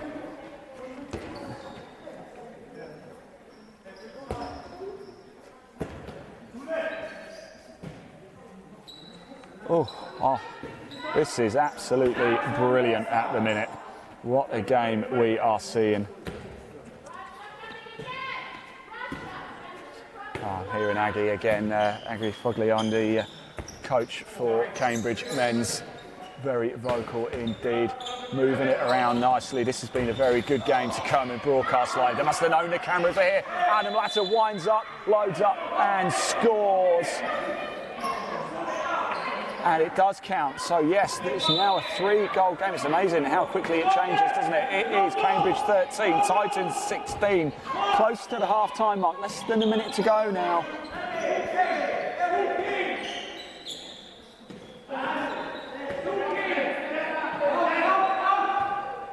Oh, this is absolutely brilliant at the minute. What a game we are seeing. Here in Aggie again, Aggie Fogliandi, coach for Cambridge men's. Very vocal indeed, moving it around nicely. This has been a very good game to come and broadcast live. They must have known the cameras are here. Adam Latter winds up, loads up and scores. And it does count. So yes, it's now a 3-goal game. It's amazing how quickly it changes, doesn't it? It is Cambridge 13, Titans 16. Close to the half-time mark. Less than a minute to go now.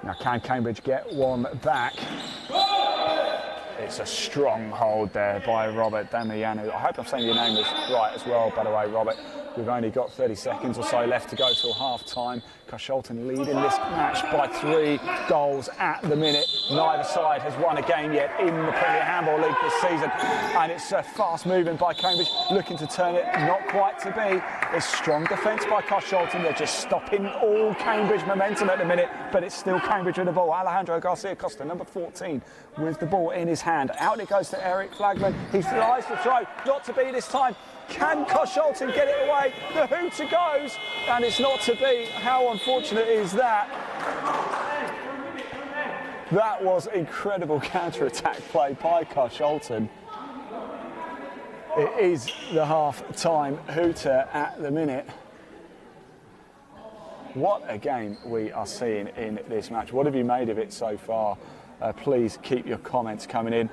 Now can Cambridge get one back? It's a strong hold there by Robert Damiano. I hope I'm saying your name is right as well, by the way, Robert. We've only got 30 seconds or so left to go till half-time. Carshalton leading this match by 3 goals at the minute. Neither side has won a game yet in the Premier Handball League this season. And it's fast moving by Cambridge, looking to turn it, not quite to be. It's strong defence by Carshalton. They're just stopping all Cambridge momentum at the minute, but it's still Cambridge with the ball. Alejandro Garcia Costa, number 14, with the ball in his hand. Out it goes to Eric Flagman. He flies the throw, not to be this time. Can Carshalton get it away? The hooter goes, and it's not to be. How unfortunate is that? That was incredible counter-attack play by Carshalton. It is the half-time hooter at the minute. What a game we are seeing in this match. What have you made of it so far? Please keep your comments coming in.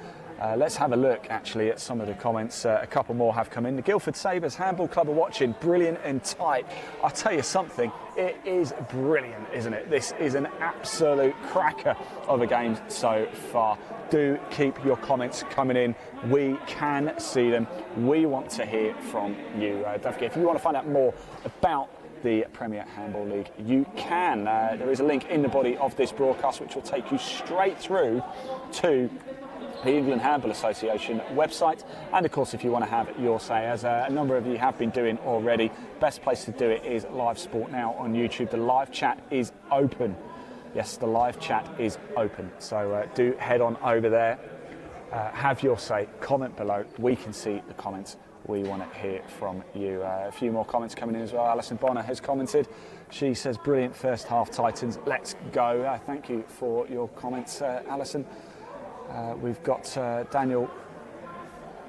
Let's have a look actually at some of the comments. A couple more have come in. The Guildford Sabres Handball Club are watching. Brilliant and tight. I'll tell you something, it is brilliant, isn't it? This is an absolute cracker of a game so far. Do keep your comments coming in. We can see them. We want to hear from you. Don't forget, if you want to find out more about the Premier Handball League, you can. There is a link in the body of this broadcast which will take you straight through to the England Handball Association website, and of course if you want to have your say, as a number of you have been doing already, best place to do it is Live Sport Now on YouTube. The live chat is open. Yes, the live chat is open, so do head on over there, have your say, comment below. We can see the comments. We want to hear from you. A few more comments coming in as well. Alison Bonner has commented. She says, brilliant first half, Titans, let's go. Thank you for your comments, Alison. We've got Daniel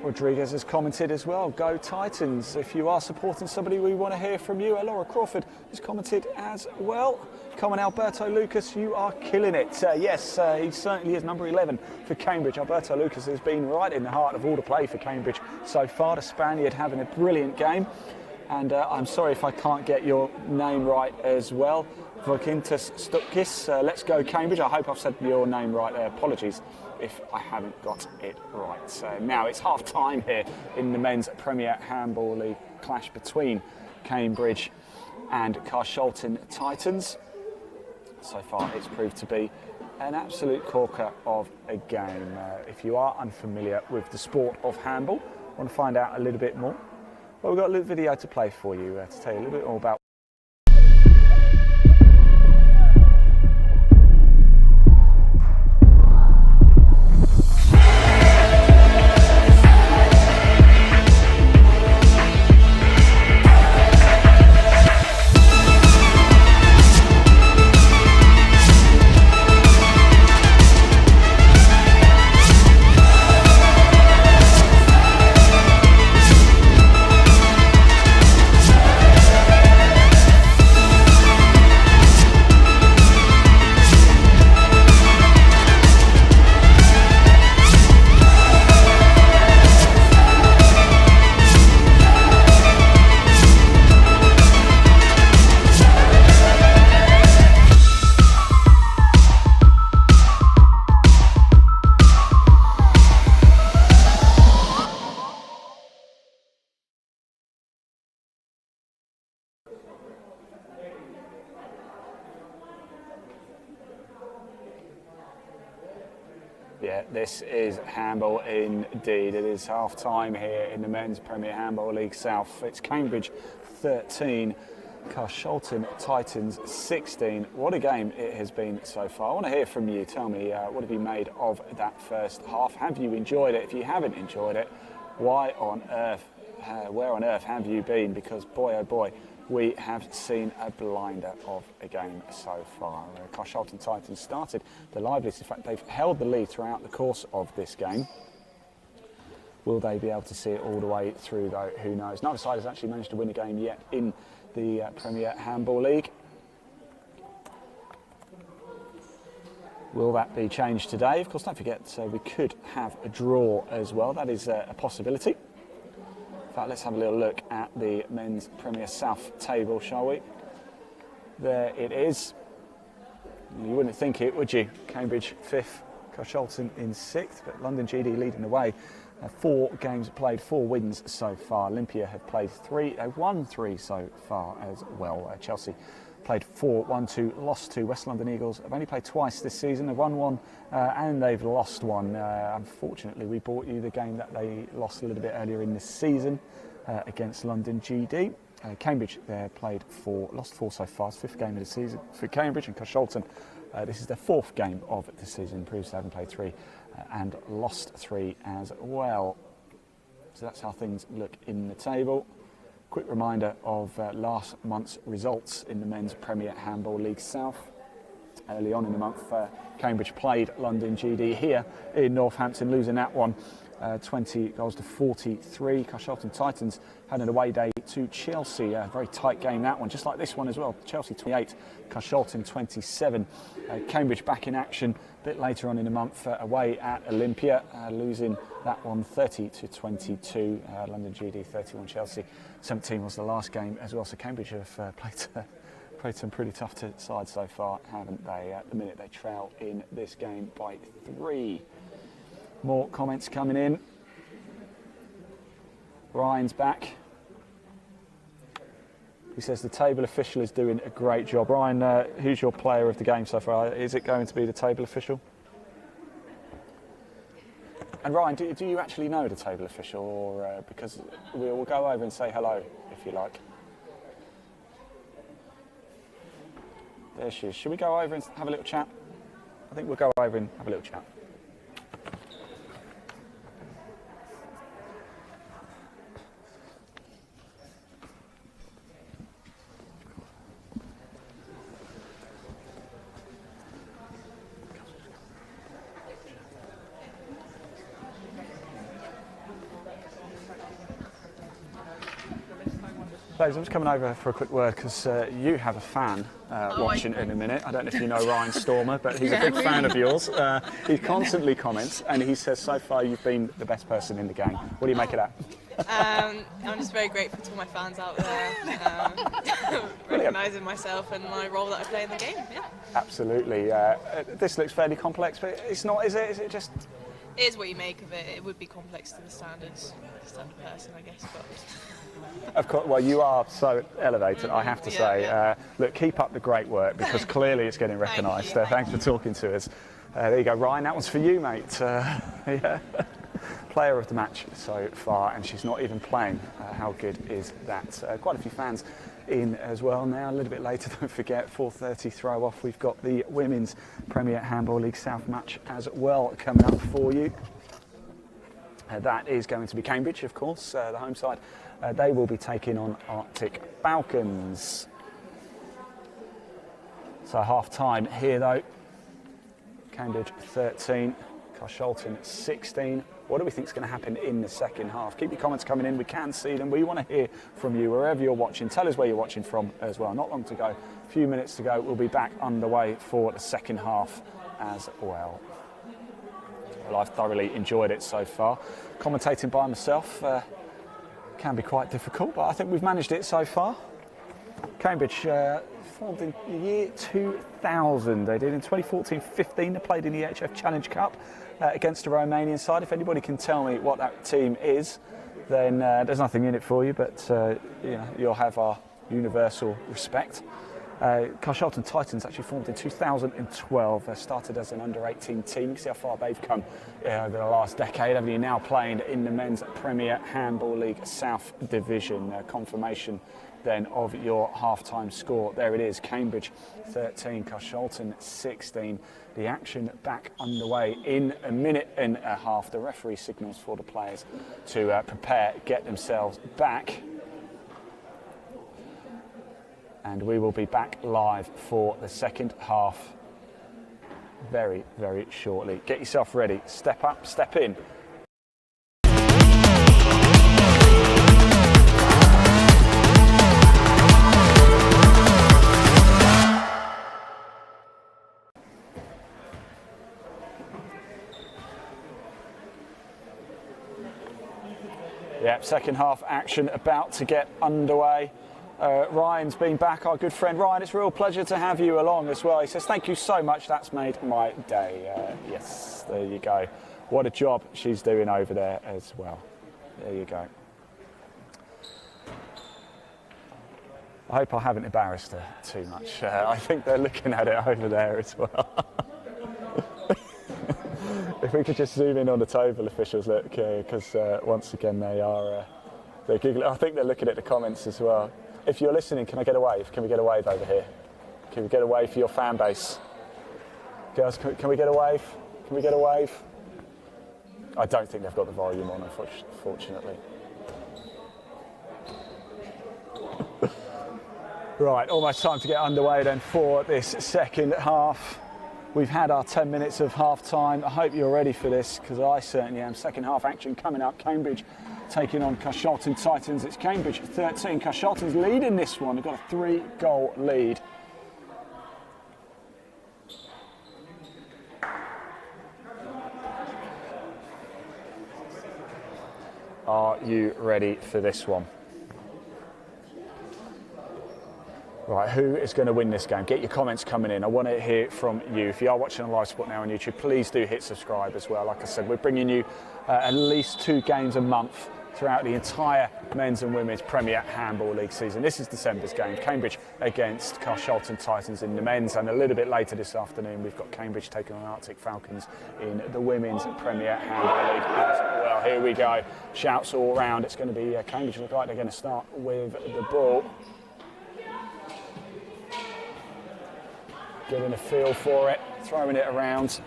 Rodriguez has commented as well. Go Titans. If you are supporting somebody, we want to hear from you. Laura Crawford has commented as well. Come on, Alberto Lucas, you are killing it. Yes, he certainly is number 11 for Cambridge. Alberto Lucas has been right in the heart of all the play for Cambridge so far. The Spaniard having a brilliant game. And I'm sorry if I can't get your name right as well. Vokintas Stukis, let's go Cambridge. I hope I've said your name right there. Apologies if I haven't got it right. So now it's half time here in the men's Premier Handball League clash between Cambridge and Carshalton Titans. So far it's proved to be an absolute corker of a game. If you are unfamiliar with the sport of handball, want to find out a little bit more, well, we've got a little video to play for you to tell you a little bit more about Yeah, this is handball indeed. It is half time here in the Men's Premier Handball League South. It's Cambridge 13, Carshalton Titans 16. What a game it has been so far. I want to hear from you. Tell me, what have you made of that first half? Have you enjoyed it? If you haven't enjoyed it, why on earth, where on earth have you been? Because boy, oh boy, we have seen a blinder of a game so far. Carshalton Titans started the liveliest. In fact, they've held the lead throughout the course of this game. Will they be able to see it all the way through, though? Who knows? Neither side has actually managed to win a game yet in the Premier Handball League. Will that be changed today? Of course, don't forget, we could have a draw as well. That is a possibility. In fact, let's have a little look at the Men's Premier South table, shall we? There it is. You wouldn't think it, would you? Cambridge 5th, Carshalton in 6th, but London GD leading the way. 4 games played, 4 wins so far. Olympia have played 3, they won 3 so far as well. Chelsea played 4, won 2, lost 2. West London Eagles have only played twice this season. They've won 1 and they've lost 1. Unfortunately, we brought you the game that they lost a little bit earlier in the season against London GD. Cambridge, they played 4, lost 4 so far. It's 5th game of the season for Cambridge, and Carshalton, this is their 4th game of the season. Proves they haven't played 3 and lost 3 as well. So that's how things look in the table. Quick reminder of last month's results in the Men's Premier Handball League South. Early on in the month, Cambridge played London GD here in Northampton, losing that one 20 goals to 43. Carshalton Titans had an away day to Chelsea, a very tight game that one, just like this one as well. Chelsea 28, Carshalton 27. Cambridge back in action a bit later on in the month, away at Olympia, losing that one 30 to 22. London GD 31, Chelsea 17 was the last game as well. So Cambridge have played some pretty tough sides so far, haven't they? At the minute they trail in this game by 3. More comments coming in. Ryan's back. He says the table official is doing a great job. Ryan, who's your player of the game so far? Is it going to be the table official? And Ryan, do you actually know the table official, or because we'll go over and say hello if you like. There she is. Should we go over and have a little chat? I think we'll go over and have a little chat. I'm just coming over for a quick word because you have a fan watching in a minute. I don't know if you know Ryan Stormer, but he's a big fan of yours. He constantly comments and he says, so far you've been the best person in the game. What do you make of that? I'm just very grateful to all my fans out there, recognising myself and my role that I play in the game. Yeah. Absolutely. This looks fairly complex, but it's not, is it? Is it just... It is what you make of it. It would be complex to the standard person, I guess. But of course, well, you are so elevated, I have to say. Look, keep up the great work because clearly it's getting recognised. Thanks for talking to us. There you go, Ryan. That one's for you, mate. Yeah. Player of the match so far, and she's not even playing. How good is that? Quite a few fans in as well now. A little bit later, don't forget, 4:30 throw off. We've got the Women's Premier Handball League South match as well coming up for you. That is going to be Cambridge, of course, the home side. They will be taking on Arctic Falcons. So half time here though. Cambridge 13, Carshalton 16. What do we think is going to happen in the second half? Keep your comments coming in. We can see them. We want to hear from you wherever you're watching. Tell us where you're watching from as well. Not long to go. A few minutes to go. We'll be back underway for the second half as well. Well, I've thoroughly enjoyed it so far. Commentating by myself can be quite difficult, but I think we've managed it so far. Cambridge formed in the year 2000. They did in 2014-15. They played in the EHF Challenge Cup against a Romanian side. If anybody can tell me what that team is, then there's nothing in it for you, but you know, you'll have our universal respect. Carshalton Titans actually formed in 2012. They started as an under-18 team. You can see how far they've come over the last decade. Haven't you? Now playing in the Men's Premier Handball League South Division. Confirmation then of your half-time score. There it is, Cambridge 13, Carshalton 16. The action back underway in a minute and a half. The referee signals for the players to prepare, get themselves back. And we will be back live for the second half very, very shortly. Get yourself ready, step up, step in. Yep, second half action about to get underway. Ryan's been back, our good friend Ryan. It's a real pleasure to have you along as well. He says, thank you so much, that's made my day. Yes, there you go. What a job she's doing over there as well. There you go. I hope I haven't embarrassed her too much. I think they're looking at it over there as well. If we could just zoom in on the table officials, look, because once again they're giggling. I think they're looking at the comments as well. If you're listening, can I get a wave? Can we get a wave over here? Can we get a wave for your fan base? Girls, can we get a wave? Can we get a wave? I don't think they've got the volume on, unfortunately. Right, almost time to get underway then for this second half. We've had our 10 minutes of half time. I hope you're ready for this, because I certainly am. Second half action coming up. Cambridge taking on Carshalton Titans. It's Cambridge 13. Carshalton's leading this one. They've got a 3-goal lead. Are you ready for this one? Right, who is going to win this game? Get your comments coming in. I want to hear from you. If you are watching a live spot now on YouTube, please do hit subscribe as well. Like I said, we're bringing you at least 2 games a month throughout the entire men's and women's Premier Handball League season. This is December's game, Cambridge against Carshalton Titans in the men's, and a little bit later this afternoon we've got Cambridge taking on Arctic Falcons in the women's Premier Handball League as well. Here we go, shouts all round. It's going to be Cambridge look like they're going to start with the ball. Getting a feel for it, throwing it around.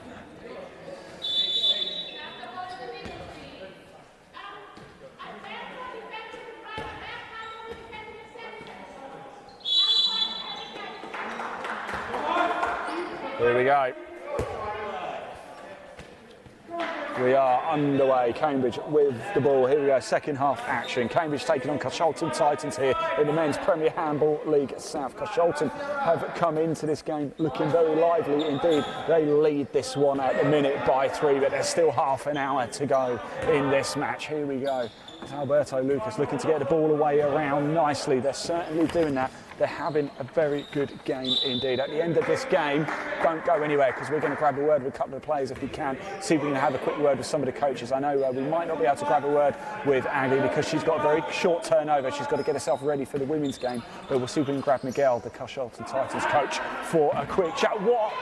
Here we go. We are underway. Cambridge with the ball. Here we go. Second half action. Cambridge taking on Carshalton Titans here in the men's Premier Handball League South. Carshalton have come into this game looking very lively indeed. They lead this one at the minute by 3, but there's still half an hour to go in this match. Here we go. It's Alberto Lucas looking to get the ball away around nicely. They're certainly doing that. They're having a very good game indeed. At the end of this game, don't go anywhere, because we're going to grab a word with a couple of players if we can. See if we can have a quick word with some of the coaches. I know we might not be able to grab a word with Aggie because she's got a very short turnover. She's got to get herself ready for the women's game. But we'll see if we can grab Miguel, the Carshalton Titans coach, for a quick chat. What?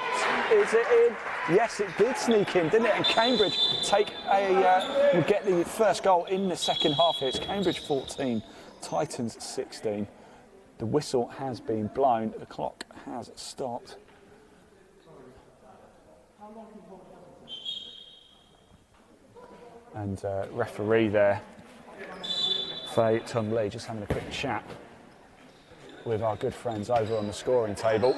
Is it in? Yes, it did sneak in, didn't it? And Cambridge will get the first goal in the second half here. It's Cambridge 14, Titans 16. The whistle has been blown. The clock has stopped. And referee there, Faye Tung Lee, just having a quick chat with our good friends over on the scoring table.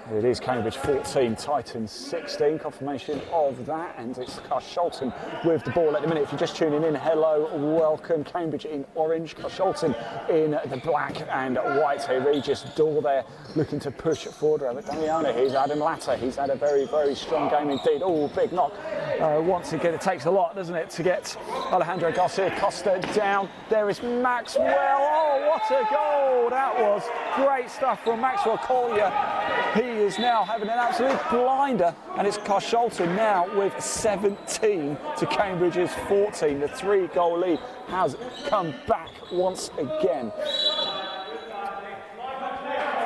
It is Cambridge 14, Titans 16, confirmation of that, and it's Carshalton with the ball at the minute. If you're just tuning in, hello, welcome. Cambridge in orange, Carshalton in the black and white. Here, Regis Daw there looking to push forward. But Damiano, he's Adam Latta, he's had a very, very strong game indeed. Oh, big knock. Once again, it takes a lot, doesn't it, to get Alejandro Garcia Costa down. There is Maxwell. Oh, what a goal! That was great stuff from Maxwell Collier. He is now having an absolute blinder, and it's Carshalton now with 17 to Cambridge's 14. The 3-goal lead has come back once again.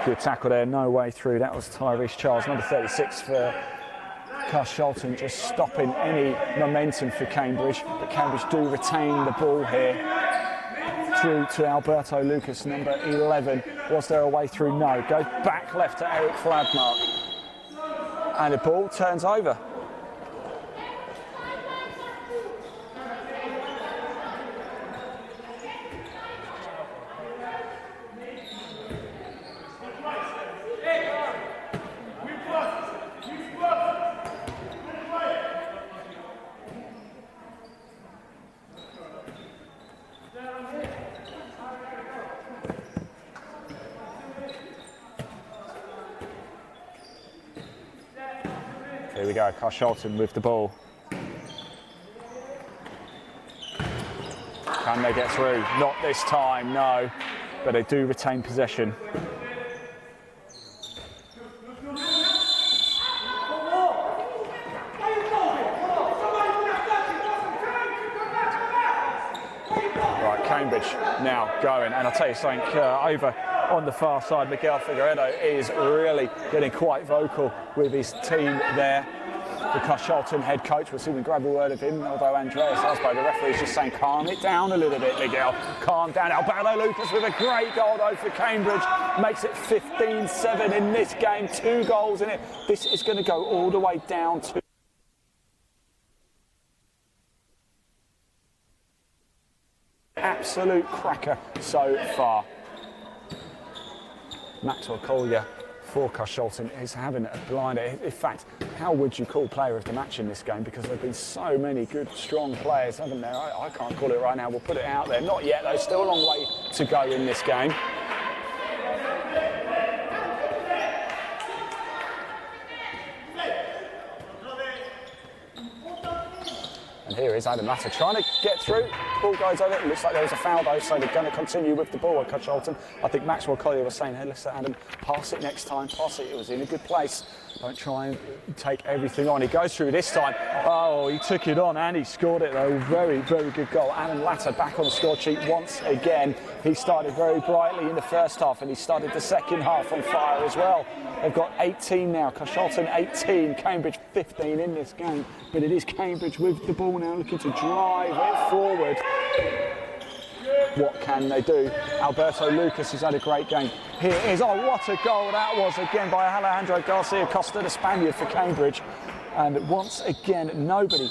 Good tackle there, no way through. That was Tyrese Charles, number 36 for Carshalton, just stopping any momentum for Cambridge. But Cambridge do retain the ball here. Through to Alberto Lucas, number 11. Was there a way through? No. Goes back left to Eric Fladmark. And the ball turns over. Here we go, Carshalton with the ball. Can they get through? Not this time, no. But they do retain possession. Right, Cambridge now going. And I'll tell you something, over on the far side, Miguel Figueredo is really getting quite vocal with his team there. The Carshalton head coach, we'll see we grab a word of him, although Andreas Asbo, the referee, is just saying calm it down a little bit, Miguel. Calm down. Alberto Lucas with a great goal though for Cambridge. Makes it 15-7 in this game, 2 goals in it. This is going to go all the way down to absolute cracker so far. Maxwell Collier for Carshalton is having a blinder. In fact, how would you call player of the match in this game? Because there have been so many good, strong players, haven't there? I can't call it right now. We'll put it out there. Not yet, though. Still a long way to go in this game. And here is Adam Latta trying to get through. Ball goes over. It looks like there was a foul though, so they're going to continue with the ball at Carshalton. I think Maxwell Collier was saying, hey, listen, Adam, pass it next time. Pass it. It was in a good place. Don't try and take everything on. He goes through this time. Oh, he took it on and he scored it though. Very, very good goal. Adam Latta back on the score sheet once again. He started very brightly in the first half and he started the second half on fire as well. They've got 18 now. Carshalton 18, Cambridge 15 in this game. But it is Cambridge with the ball now looking to drive it forward. What can they do? Alberto Lucas has had a great game. Here is, oh, what a goal that was again by Alejandro Garcia Costa, the Spaniard for Cambridge. And once again, nobody,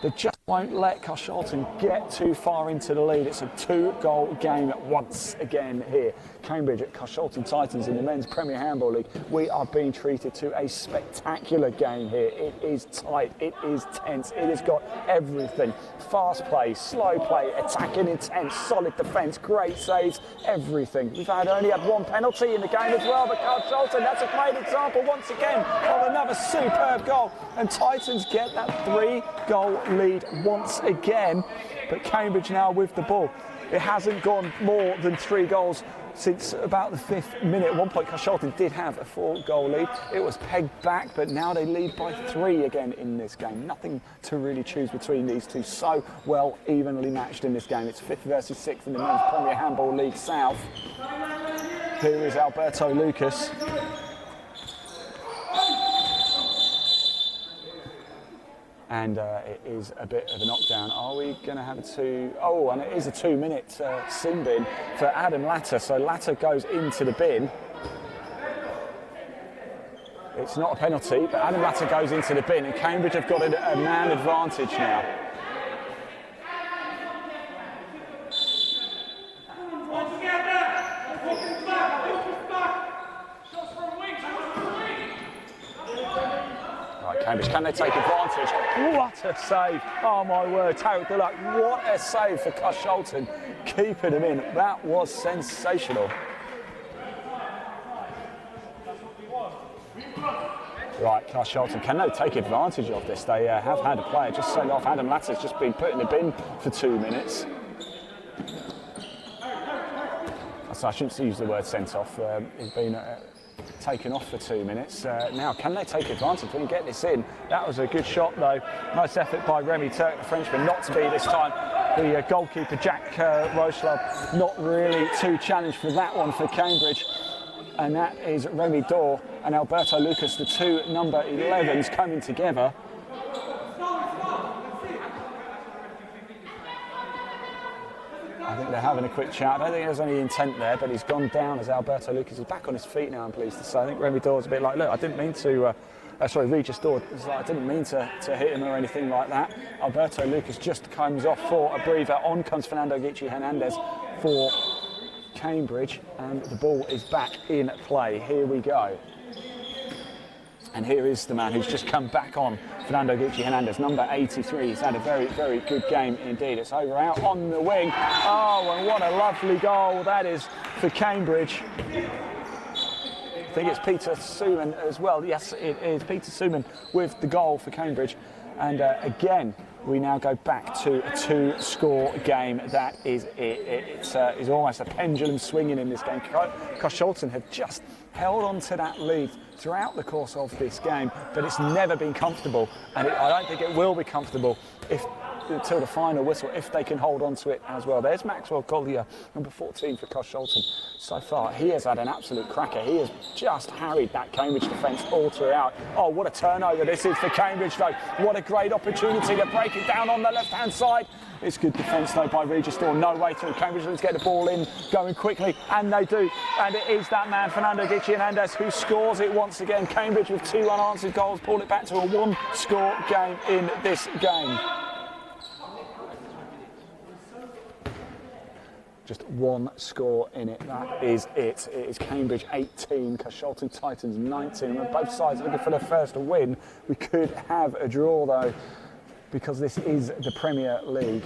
they just won't let Carshalton get too far into the lead. It's a 2-goal game once again here. Cambridge at Carshalton Titans in the Men's Premier Handball League. We are being treated to a spectacular game here. It is tight, it is tense, it has got everything. Fast play, slow play, attacking intense, solid defence, great saves, everything. We've only had 1 penalty in the game as well, but Carshalton, that's a great example once again of another superb goal. And Titans get that 3-goal lead once again. But Cambridge now with the ball. It hasn't gone more than 3 goals since about the 5th minute. At one point, Carshalton did have a 4-goal lead. It was pegged back, but now they lead by 3 again in this game. Nothing to really choose between these two. So well evenly matched in this game. It's 5th versus 6th in the Men's Premier Handball League South. Here is Alberto Lucas. And it is a bit of a knockdown. Are we going to have a 2? Oh, and it is a 2-minute sin bin for Adam Latta. So Latta goes into the bin. It's not a penalty, but Adam Latta goes into the bin, and Cambridge have got a man advantage now. Cambridge, can they take advantage? What a save! Oh my word, Tarek Dulac, what a save for Carshalton, keeping him in. That was sensational. Right, Carshalton, can they take advantage of this? They have had a player just sent off. Adam Latta's just been put in the bin for 2 minutes. So I shouldn't use the word sent off. He's been taken off for 2 minutes. Now, can they take advantage? We can get this in. That was a good shot, though. Nice effort by Remy Turk, the Frenchman, not to be this time. The goalkeeper, Jack Rochelow, not really too challenged for that one for Cambridge. and that is Remy Dore and Alberto Lucas, the two number 11s coming together. I think they're having a quick chat. I don't think there's any intent there, but he's gone down as Alberto Lucas is back on his feet now, I'm pleased to say. I think Remy Dore's a bit like, look, I didn't mean to, Regis Dore, like, I didn't mean to hit him or anything like that. Alberto Lucas just comes off for a breather. On comes Fernando Guicci Hernandez for Cambridge, and the ball is back in play. Here we go. And here is the man who's just come back on, Fernando Guicci Hernandez, number 83. He's had a very, very good game indeed. It's over out on the wing. Oh, and what a lovely goal that is for Cambridge. I think it's Peter Suman as well. Yes, it is Peter Suman with the goal for Cambridge. And again, we now go back to a two-score game. That is it. It's almost a pendulum swinging in this game. Carshalton have just held on to that lead throughout the course of this game, but it's never been comfortable, and I don't think it will be comfortable until the final whistle, if they can hold on to it as well. There's Maxwell Collier, number 14 for Carshalton. So far, he has had an absolute cracker. He has just harried that Cambridge defence all throughout. Oh, what a turnover this is for Cambridge, though. What a great opportunity to break it down on the left-hand side. It's good defence, though, by Regis Dore. No way through. Cambridge let's get the ball in, going quickly, and they do. And it is that man, Fernando Guicci Hernandez, who scores it once again. Cambridge with two unanswered goals, pull it back to a one-score game in this game. Just one score in it, that is it. It is Cambridge 18, Carshalton Titans 19. We're both sides looking for the first win. We could have a draw though, because this is the Premier League.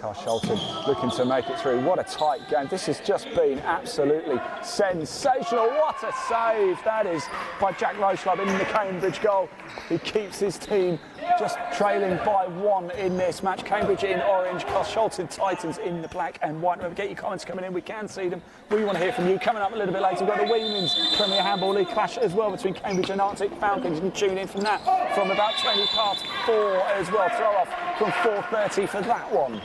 Carshalton looking to make it through. What a tight game. This has just been absolutely sensational. What a save that is by Jack Rochelup in the Cambridge goal. He keeps his team just trailing by one in this match. Cambridge in orange, Carshalton Titans in the black and white. Remember, get your comments coming in. We can see them. We want to hear from you. Coming up a little bit later, we've got the Women's Premier Handball League clash as well between Cambridge and Arctic Falcons. You can tune in from that from about 20 past 4 as well. Throw off from 4:30 for that one.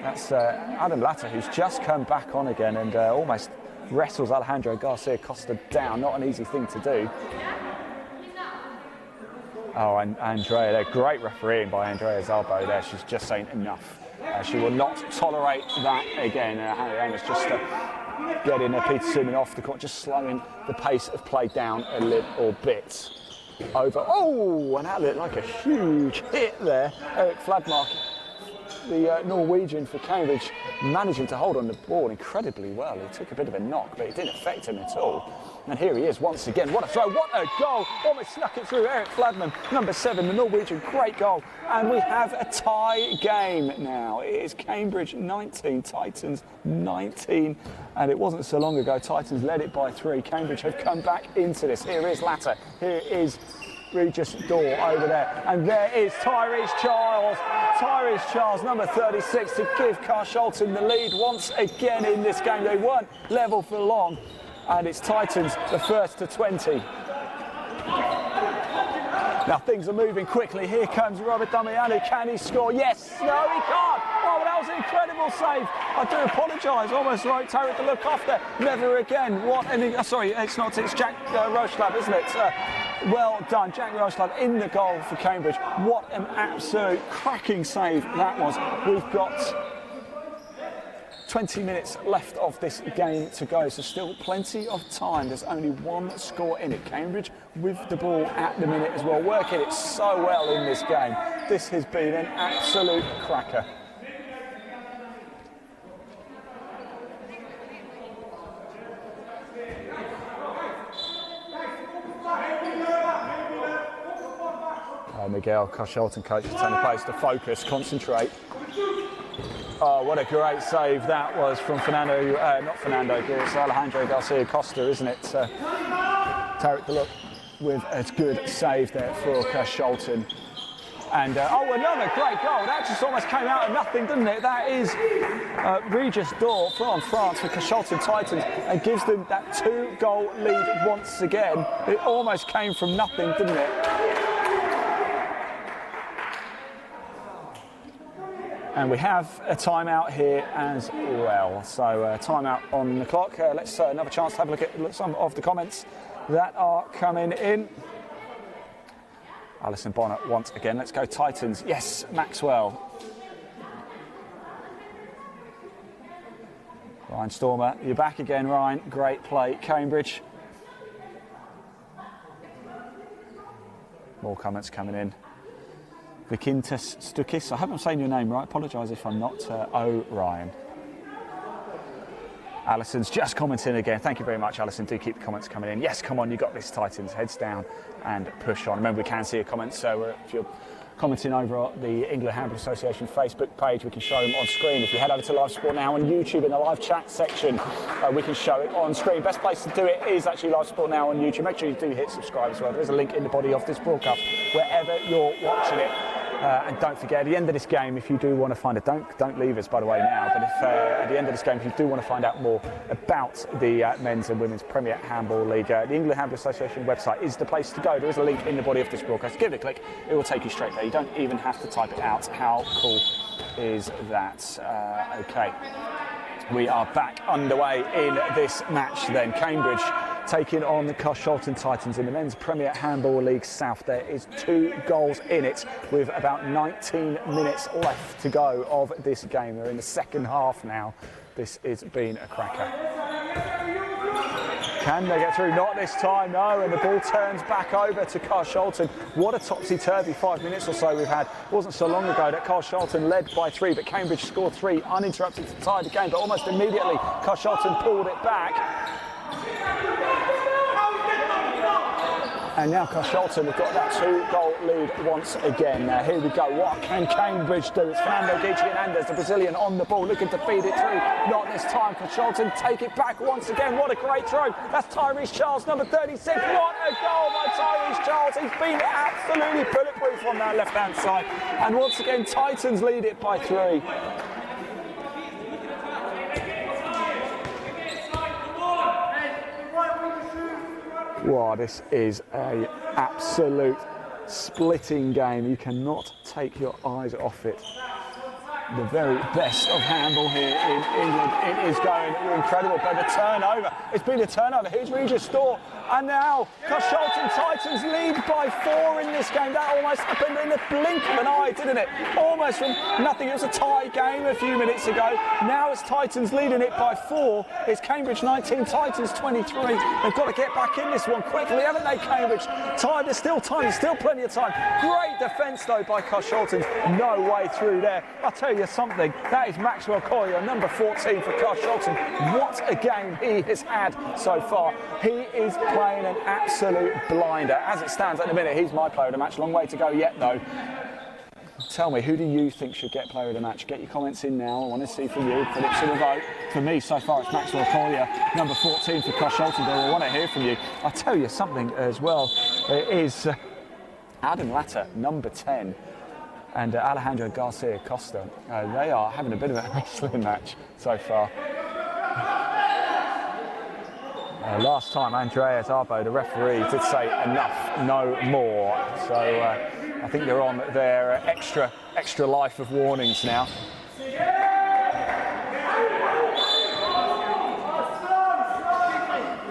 That's Adam Latta, who's just come back on again and almost wrestles Alejandro Garcia Costa down. Not an easy thing to do. Oh, and Andrea, they're great refereeing by Andrea Zalbo there. She's just saying enough. She will not tolerate that again. Hannah just getting Peter Suman off the court, just slowing the pace of play down a little bit. Over. Oh, and that looked like a huge hit there. Eric Fladmark, the Norwegian for Cambridge, managing to hold on the ball incredibly well. He took a bit of a knock, but it didn't affect him at all. And here he is once again. What a throw, what a goal. Almost snuck it through. Eric Fladman, number 7, the Norwegian, great goal. And we have a tie game now. It is Cambridge 19, Titans 19. And it wasn't so long ago, Titans led it by 3. Cambridge have come back into this. Here is Latta. Here is Regis Dore over there. And there is Tyrese Charles. Tyrese Charles, number 36, to give Carshalton the lead once again in this game. They weren't level for long. And it's Titans, the first to 20. Now things are moving quickly. Here comes Robert Damiani. Can he score? Yes. No, he can't. Oh, that was an incredible save. I do apologise. Almost wrote Tarek to look after. Never again. What? Sorry, it's not. It's Jack Rochelup, isn't it? Well done, Jack Rochelup in the goal for Cambridge. What an absolute cracking save that was. We've got 20 minutes left of this game to go, so still plenty of time. There's only one score in it. Cambridge with the ball at the minute as well, working it so well in this game. This has been an absolute cracker. Miguel, Carshalton coach, is telling the players to focus, concentrate. Oh, what a great save that was from it's Alejandro Garcia Costa, isn't it? Tarek Look with a good save there for Carshalton. And another great goal. That just almost came out of nothing, didn't it? That is Regis Dore from France for Carshalton Titans and gives them that 2-goal lead once again. It almost came from nothing, didn't it? And we have a timeout here as well. So timeout on the clock. Let's another chance to have a look at some of the comments that are coming in. Alison Bonner once again. Let's go Titans. Yes, Maxwell. Ryan Stormer, you're back again, Ryan. Great play, Cambridge. More comments coming in. Vikintas Stukis, I hope I'm saying your name right. Apologise if I'm not. Ryan. Alison's just commenting again. Thank you very much, Alison. Do keep the comments coming in. Yes, come on, you got this, Titans. Heads down and push on. Remember, we can see your comments, so if you're commenting over the England Handball Association Facebook page, we can show them on screen. If you head over to Live Sport Now on YouTube in the live chat section, we can show it on screen. Best place to do it is actually Live Sport Now on YouTube. Make sure you do hit subscribe as well. There's a link in the body of this broadcast wherever you're watching it. And don't forget, at the end of this game, if you do want to find don't leave us, by the way, now, but if at the end of this game, if you do want to find out more about the men's and women's Premier Handball League, the England Handball Association website is the place to go. There is a link in the body of this broadcast. Give it a click, it will take you straight there. You don't even have to type it out. How cool is that? Okay, we are back underway in this match then. Cambridge taking on the Carshalton Titans in the Men's Premier Handball League South. There is 2 goals in it with about 19 minutes left to go of this game. They're in the second half now. This has been a cracker. Can they get through? Not this time, no, and the ball turns back over to Carshalton. What a topsy-turvy 5 minutes or so we've had. It wasn't so long ago that Carshalton led by 3, but Cambridge scored 3 uninterrupted to tie the game, but almost immediately Carshalton pulled it back. And now Carshalton have got that 2-goal lead once again. Now here we go. What can Cambridge do? It's Fernando Guichi-Hernandez, the Brazilian, on the ball, looking to feed it through. Not this time. Carshalton take it back once again. What a great throw. That's Tyrese Charles, number 36. What a goal by Tyrese Charles. He's been absolutely bulletproof on that left-hand side. And once again, Titans lead it by 3. Wow, this is an absolute splitting game. You cannot take your eyes off it. The very best of handball here in England. It is going incredible, but the turnover. It's been a turnover. Here's Regis Store, and now Carshalton Titans lead by 4 in this game. That almost happened in the blink of an eye, didn't it? Almost from nothing. It was a tie game a few minutes ago. Now it's Titans leading it by 4. It's Cambridge 19, Titans 23. They've got to get back in this one quickly, haven't they, Cambridge? There's still time. There's still plenty of time. Great defence, though, by Carshalton. No way through there. I'll tell you something, that is Maxwell Collier, number 14 for Carshalton. What a game he has had so far. He is playing an absolute blinder. As it stands at the minute, he's my player of the match. Long way to go yet, though. Tell me, who do you think should get player of the match? Get your comments in now. I want to see from you. Put it to the vote. For me, so far, it's Maxwell Collier, number 14 for Carshalton. I want to hear from you. I'll tell you something as well. It is Adam Latter, number 10. And Alejandro Garcia Costa. They are having a bit of a wrestling match so far. Last time, Andreas Arbo, the referee, did say enough, no more. So I think they're on their extra life of warnings now.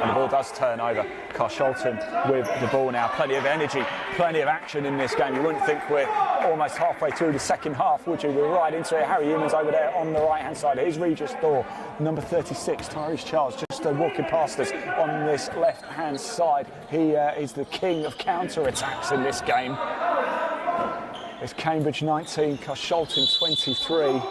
And the ball does turn over. Carshalton with the ball now. Plenty of energy, plenty of action in this game. You wouldn't think we're almost halfway through the second half, would you? We're right into it. Harry Emmons over there on the right-hand side. Here's Regis Thor, number 36, Tyrese Charles, just walking past us on this left-hand side. He is the king of counter-attacks in this game. It's Cambridge 19, Carshalton 23.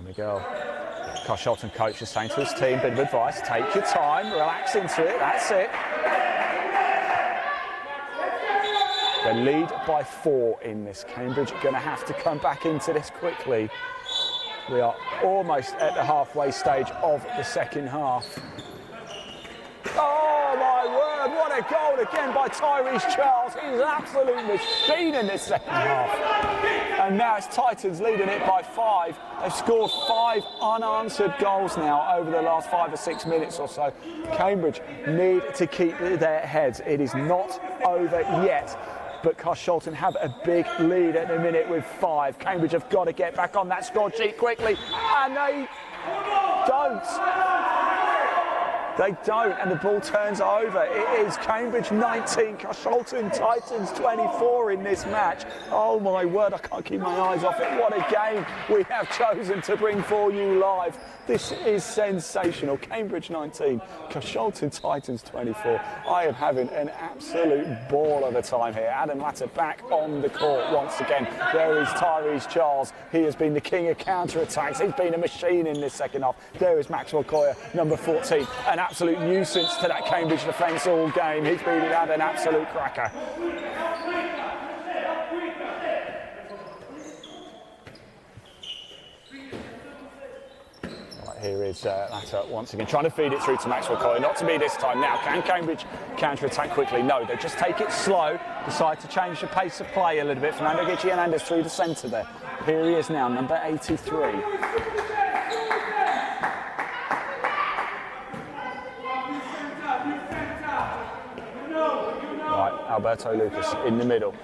Miguel, Carshalton coach is saying to his team, bit of advice, take your time, relax into it, that's it. They lead by 4 in this. Cambridge are going to have to come back into this quickly. We are almost at the halfway stage of the second half. Oh my word, what a a goal again by Tyrese Charles. He's an absolute machine in this second half. And now it's Titans leading it by 5. They've scored 5 unanswered goals now over the last 5 or 6 minutes or so. Cambridge need to keep their heads. It is not over yet. But Carshalton have a big lead at the minute with 5. Cambridge have got to get back on that score sheet quickly, and they don't. They don't, and the ball turns over. It is Cambridge 19, Carshalton Titans 24 in this match. Oh my word, I can't keep my eyes off it. What a game we have chosen to bring for you live. This is sensational. Cambridge 19, Carshalton Titans 24. I am having an absolute ball of a time here. Adam Latter back on the court once again. There is Tyrese Charles. He has been the king of counter-attacks. He's been a machine in this second half. There is Maxwell Coyer, number 14. An absolute nuisance to that Cambridge defence all game. He's been had an absolute cracker. Here is Latter once again trying to feed it through to Maxwell Coyer. Not to be this time now. Can Cambridge counter-attack quickly? No, they just take it slow, decide to change the pace of play a little bit. Fernando Guiccianandez through the centre there. Here he is now, number 83. Right, Alberto Lucas in the middle.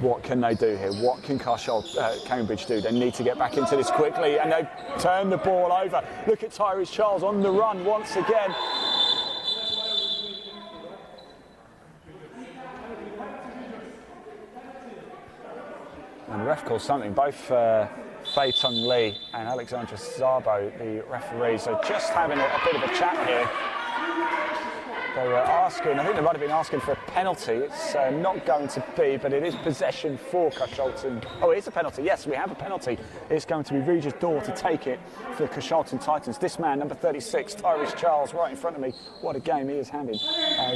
What can they do here? What can Cambridge do? They need to get back into this quickly, and they turn the ball over. Look at Tyrese Charles on the run once again. And the ref calls something. Both Fei Tung Lee and Alexandra Szabo, the referees, are just having a bit of a chat here. They were asking, I think they might have been asking for a penalty. It's not going to be, but it is possession for Carshalton. Oh, it is a penalty. Yes, we have a penalty. It's going to be Regis Dorr to take it for Carshalton Titans. This man, number 36, Tyrese Charles, right in front of me. What a game he is having.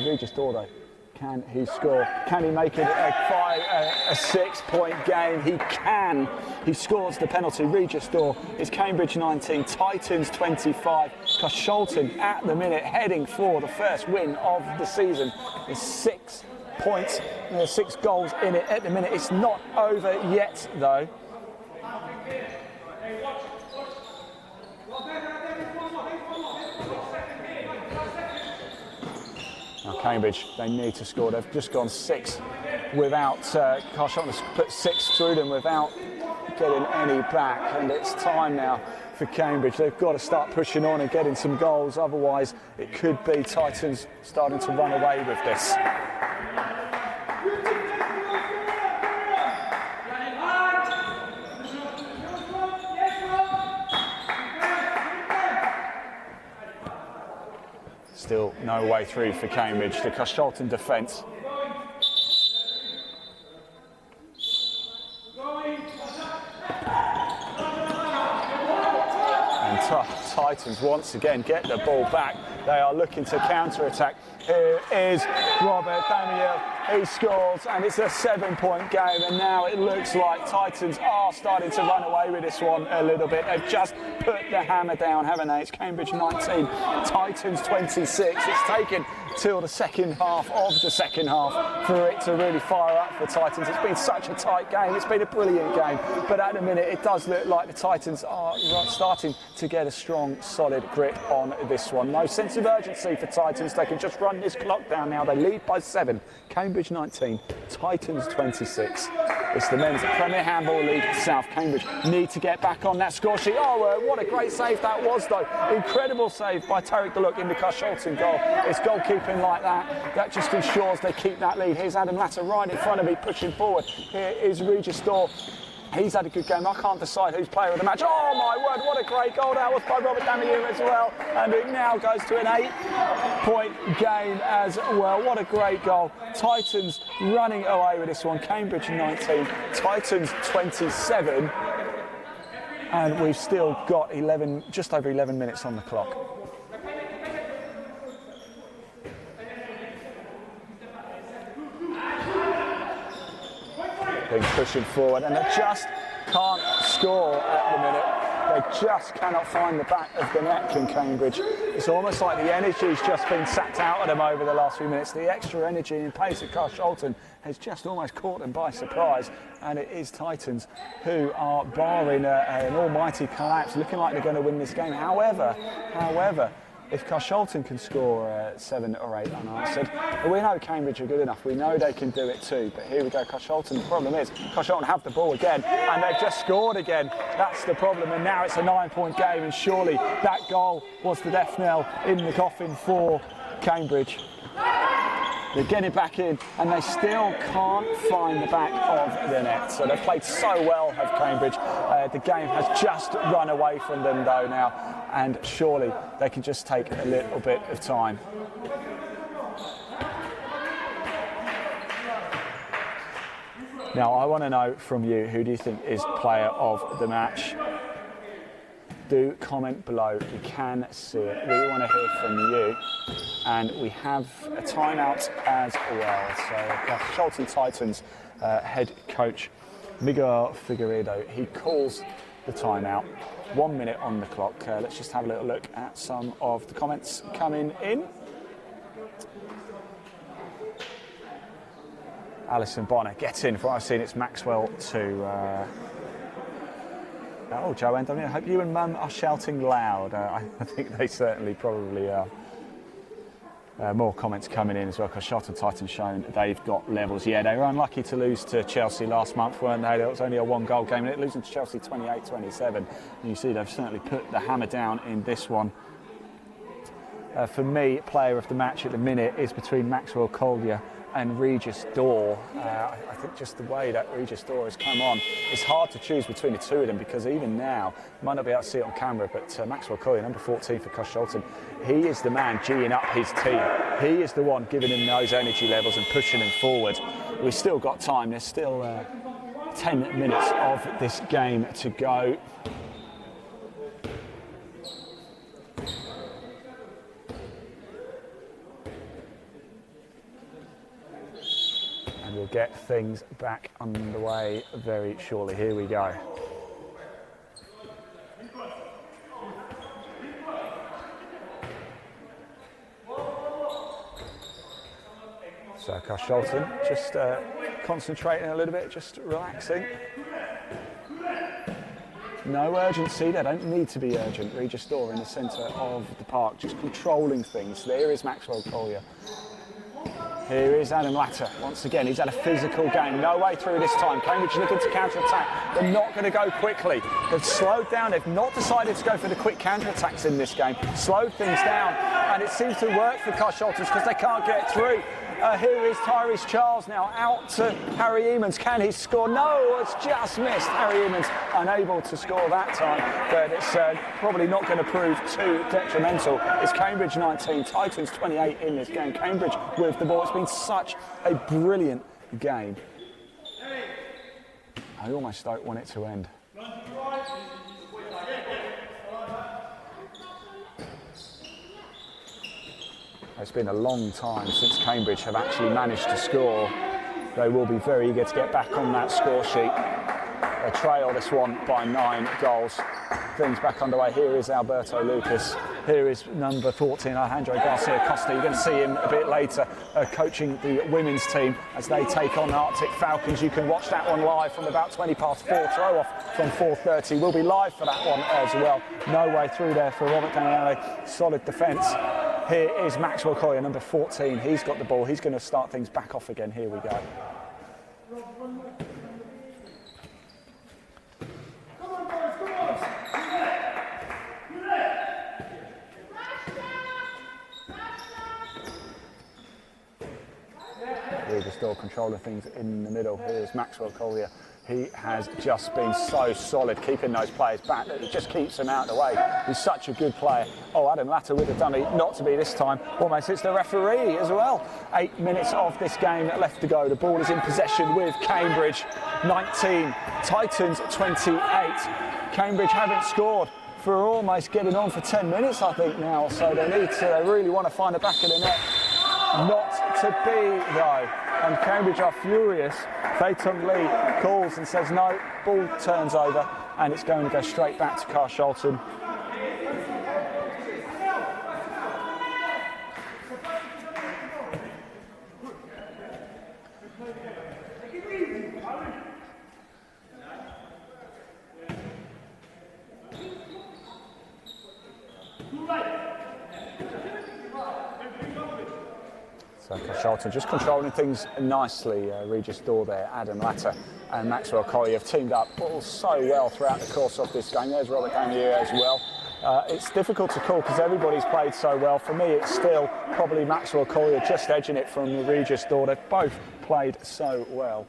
Regis Dorr, though. Can he score? Can he make it a 6-point game? He can. He scores the penalty. Regis Dorr is Cambridge 19, Titans 25. Carshalton at the minute heading for the first win of the season. There's 6 points, 6 goals in it at the minute. It's not over yet, though. Now Cambridge, they need to score. They've just gone 6 without, Carshalton has put 6 through them without getting any back. And it's time now for Cambridge. They've got to start pushing on and getting some goals. Otherwise, it could be Titans starting to run away with this. Still no way through for Cambridge. The Carshalton defence. And Titans once again get the ball back. They are looking to counter-attack. Here is Robert Daniel. He scores, and it's a 7-point game. And now it looks like Titans are starting to run away with this one a little bit. They've just put the hammer down, haven't they? It's Cambridge 19, Titans 26. It's taken till the second half of the second half for it to really fire up for Titans. It's been such a tight game. It's been a brilliant game. But at the minute, it does look like the Titans are starting to get a strong, solid grip on this one. No sense of urgency for Titans. They can just run this clock down now. They lead by 7. Cambridge 19, Titans 26. It's the Men's Premier Handball League South. Cambridge need to get back on that score sheet. Oh, what a great save that was, though. Incredible save by Tariq Daluk in the Carshalton goal. It's goalkeeping like that. That just ensures they keep that lead. Here's Adam Latter right in front of me, pushing forward. Here is Regis Dorr. He's had a good game. I can't decide who's player of the match. Oh my word, what a great goal that was by Robert Damiou as well. And it now goes to an 8-point game as well. What a great goal. Titans running away with this one. Cambridge 19, Titans 27. And we've still got just over 11 minutes on the clock. Pushing forward, and they just can't score at the minute. They just cannot find the back of the net, can Cambridge. It's almost like the energy's just been sapped out of them over the last few minutes. The extra energy and pace at Carshalton has just almost caught them by surprise, and it is Titans who are barring an almighty collapse, looking like they're going to win this game. However, if Carshalton can score 7 or 8 unanswered, we know Cambridge are good enough. We know they can do it too. But here we go, Carshalton. The problem is Carshalton have the ball again, and they've just scored again. That's the problem. And now it's a 9-point game, and surely that goal was the death knell in the coffin for Cambridge. They're getting back in, and they still can't find the back of the net. So they've played so well, have Cambridge. The game has just run away from them, though, now, and surely they can just take a little bit of time. Now, I want to know from you, who do you think is player of the match? Do comment below. We can see it. We want to hear from you. And we have a timeout as well. So Carshalton Titans head coach Miguel Figueiredo, he calls the timeout. 1 minute on the clock. Let's just have a little look at some of the comments coming in. Alison Bonner gets in. From what I've seen, it's Maxwell to... Oh, Joanne, I hope you and Mum are shouting loud. I think they certainly probably are. More comments coming in as well, because Carshalton Titans shown they've got levels. Yeah, they were unlucky to lose to Chelsea last month, weren't they? It was only a 1-goal game, and losing to Chelsea 28-27. You see they've certainly put the hammer down in this one. For me, player of the match at the minute is between Maxwell Collier and Regis Dorr. I think just the way that Regis Dorr has come on, it's hard to choose between the two of them, because even now, you might not be able to see it on camera, but Maxwell Collier, number 14 for Carshalton, he is the man G'ing up his team. He is the one giving them those energy levels and pushing them forward. We've still got time. There's still 10 minutes of this game to go. We'll get things back underway very shortly. Here we go. So Carshalton just concentrating a little bit, just relaxing. No urgency, they don't need to be urgent. Regis Dorr in the centre of the park, just controlling things. There is Maxwell Collier. Here is Adam Latter. Once again, he's had a physical game. No way through this time. Cambridge looking to counter-attack. They're not going to go quickly. They've slowed down. They've not decided to go for the quick counter-attacks in this game. Slowed things down. And it seems to work for Carshaltons because they can't get through. Here is Tyrese Charles now out to Harry Emons. Can he score? No, it's just missed. Harry Emons unable to score that time, but it's probably not going to prove too detrimental. It's Cambridge 19, Titans 28 in this game. Cambridge with the ball. It's been such a brilliant game. I almost don't want it to end. It's been a long time since Cambridge have actually managed to score. They will be very eager to get back on that score sheet. They trail this one by 9 goals. Things back underway. Here is Alberto Lucas. Here is number 14, Alejandro Garcia Costa. You're going to see him a bit later coaching the women's team as they take on the Arctic Falcons. You can watch that one live from about 20 past 4. Throw off from 4:30. We'll be live for that one as well. No way through there for Robert Daniele. Solid defence. Here is Maxwell Collier, number 14. He's got the ball. He's going to start things back off again. Here we go. Regis Dorr controlling things in the middle. Here's Maxwell Collier. He has just been so solid, keeping those players back. It just keeps them out of the way. He's such a good player. Oh, Adam Latter with a dummy, not to be this time. Almost hits the referee as well. 8 minutes of this game left to go. The ball is in possession with Cambridge 19, Titans 28. Cambridge haven't scored for almost getting on for 10 minutes, I think now. So they need to, they really want to find the back of the net. Not to be, though, and Cambridge are furious. Phaeton Lee calls and says no, ball turns over, and it's going to go straight back to Carshalton. So Carshalton just controlling things nicely. Regis Dorr there, Adam Latter and Maxwell Collier have teamed up all so well throughout the course of this game. There's Robert Damier as well. It's difficult to call because everybody's played so well. For me, it's still probably Maxwell Collier just edging it from Regis Dorr. They've both played so well.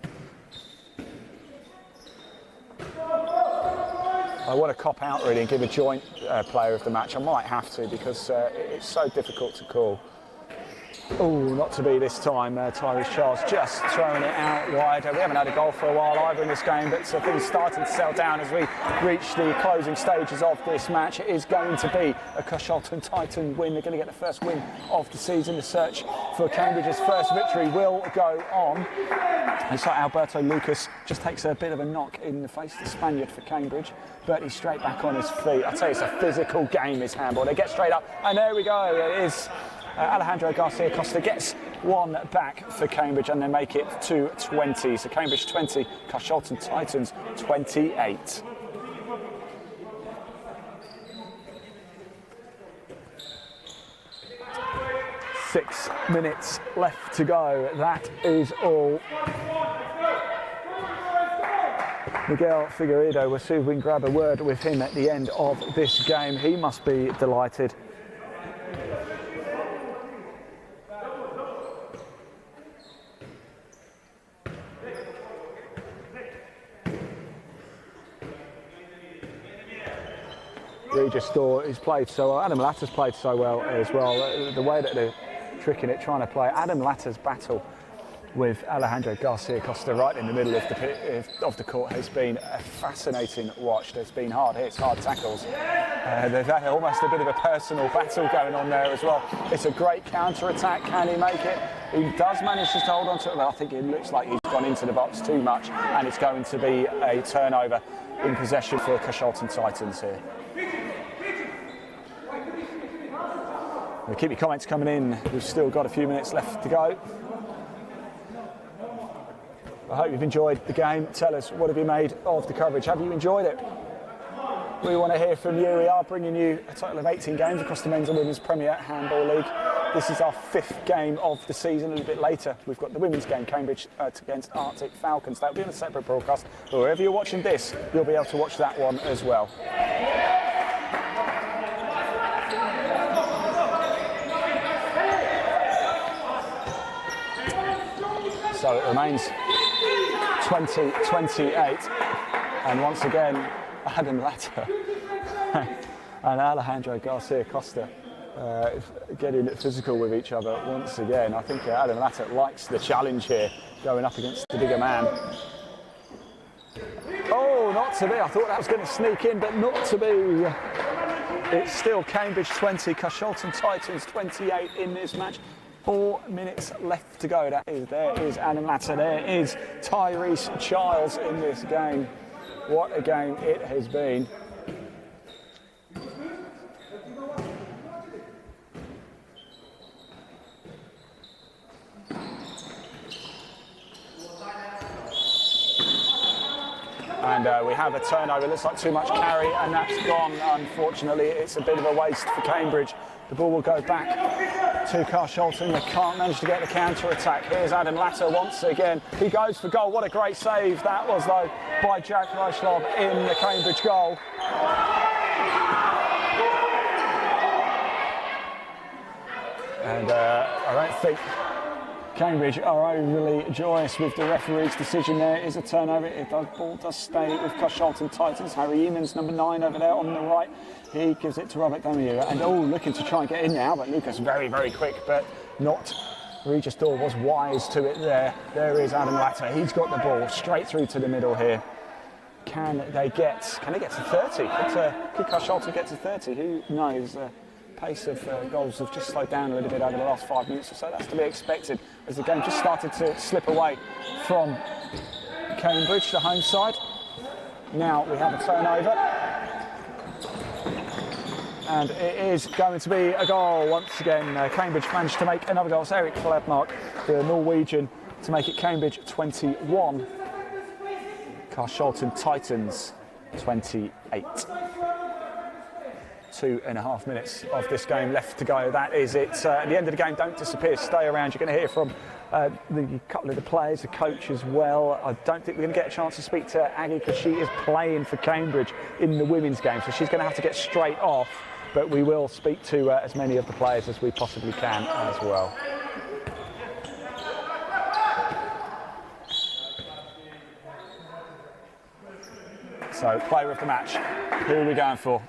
I want to cop out really and give a joint player of the match. I might have to because it's so difficult to call. Oh, not to be this time. Tyrese Charles just throwing it out wide. We haven't had a goal for a while either in this game, but things starting to settle down as we reach the closing stages of this match. It is going to be a Carshalton Titan win. They're going to get the first win of the season. The search for Cambridge's first victory will go on. And so Alberto Lucas just takes a bit of a knock in the face, the Spaniard for Cambridge, but he's straight back on his feet. I tell you, it's a physical game, this handball. They get straight up, and there we go. It is Alejandro Garcia Costa gets one back for Cambridge, and they make it to 20. So Cambridge 20, Carshalton Titans 28. Six minutes left to go. That is all. Miguel Figueiredo, we'll see if we can grab a word with him at the end of this game. He must be delighted. Regis Dorr, he's played so well. Adam Latter's played so well as well. The way that they're tricking it, trying to play. Adam Latter's battle with Alejandro Garcia Costa right in the middle of the court has been a fascinating watch. There's been hard hits, hard tackles. They've had almost a bit of a personal battle going on there as well. It's a great counter-attack. Can he make it? He does manage to hold on to it, but I think it looks like he's gone into the box too much, and it's going to be a turnover in possession for Carshalton Titans here. We'll keep your comments coming in. We've still got a few minutes left to go. I hope you've enjoyed the game. Tell us, what have you made of the coverage? Have you enjoyed it? We want to hear from you. We are bringing you a total of 18 games across the Men's and Women's Premier Handball League. This is our 5th game of the season. A little bit later, we've got the women's game, Cambridge against Arctic Falcons. That'll be on a separate broadcast. But wherever you're watching this, you'll be able to watch that one as well. So it remains 20-28, and once again, Adam Latter and Alejandro Garcia Costa getting physical with each other once again. I think Adam Latter likes the challenge here, going up against the bigger man. Oh, not to be. I thought that was going to sneak in, but not to be. It's still Cambridge 20, Carshalton Titans 28 in this match. 4 minutes left to go. There is Adam Latter, there is Tyrese Charles in this game. What a game it has been. And we have a turnover. It looks like too much carry, and that's gone. Unfortunately, it's a bit of a waste for Cambridge. The ball will go back to Carshalton. They can't manage to get the counter-attack. Here's Adam Latter once again. He goes for goal. What a great save that was, though, by Jack Reichlov in the Cambridge goal. And I don't think Cambridge are overly joyous with the referee's decision there. It is a turnover. The ball does stay with Carshalton Titans. Harry Eamons, number 9 over there on the right. He gives it to Robert Damier. And looking to try and get in now, but Lucas very, very quick, but not. Regis Dorr was wise to it there. There is Adam Latter. He's got the ball straight through to the middle here. Can they get to 30? Could Carshalton get to 30? Who knows? pace of goals have just slowed down a little bit over the last 5 minutes or so. That's to be expected as the game just started to slip away from Cambridge, the home side. Now we have a turnover. And it is going to be a goal once again. Cambridge managed to make another goal. It's Eric Fledmark, the Norwegian, to make it Cambridge 21, Carshalton Titans 28. 2.5 minutes of this game left to go. That is it. At the end of the game, don't disappear, stay around. You're going to hear from a couple of the players, the coach as well. I don't think we're going to get a chance to speak to Aggie because she is playing for Cambridge in the women's game, so she's going to have to get straight off, but we will speak to as many of the players as we possibly can as well. So, player of the match, who are we going for?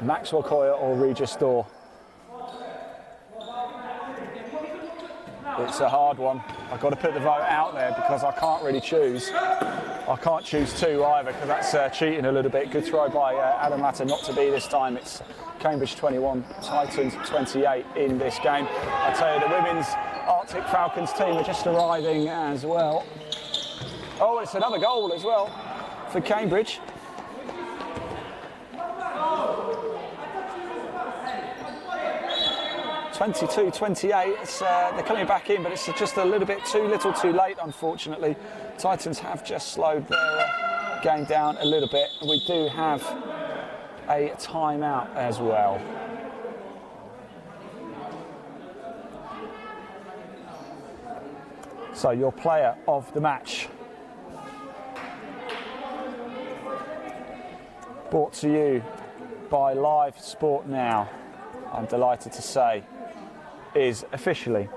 Maxwell Coyer or Regis Dorr? It's a hard one. I've got to put the vote out there because I can't really choose. I can't choose two either because that's cheating a little bit. Good throw by Adam Latta, not to be this time. It's Cambridge 21, Titans 28 in this game. I tell you, the women's Arctic Falcons team are just arriving as well. Oh, it's another goal as well for Cambridge. 22-28, they're coming back in, but it's just a little bit too little too late, unfortunately. Titans have just slowed their game down a little bit. We do have a timeout as well. So your player of the match, brought to you by Live Sport Now, I'm delighted to say, is officially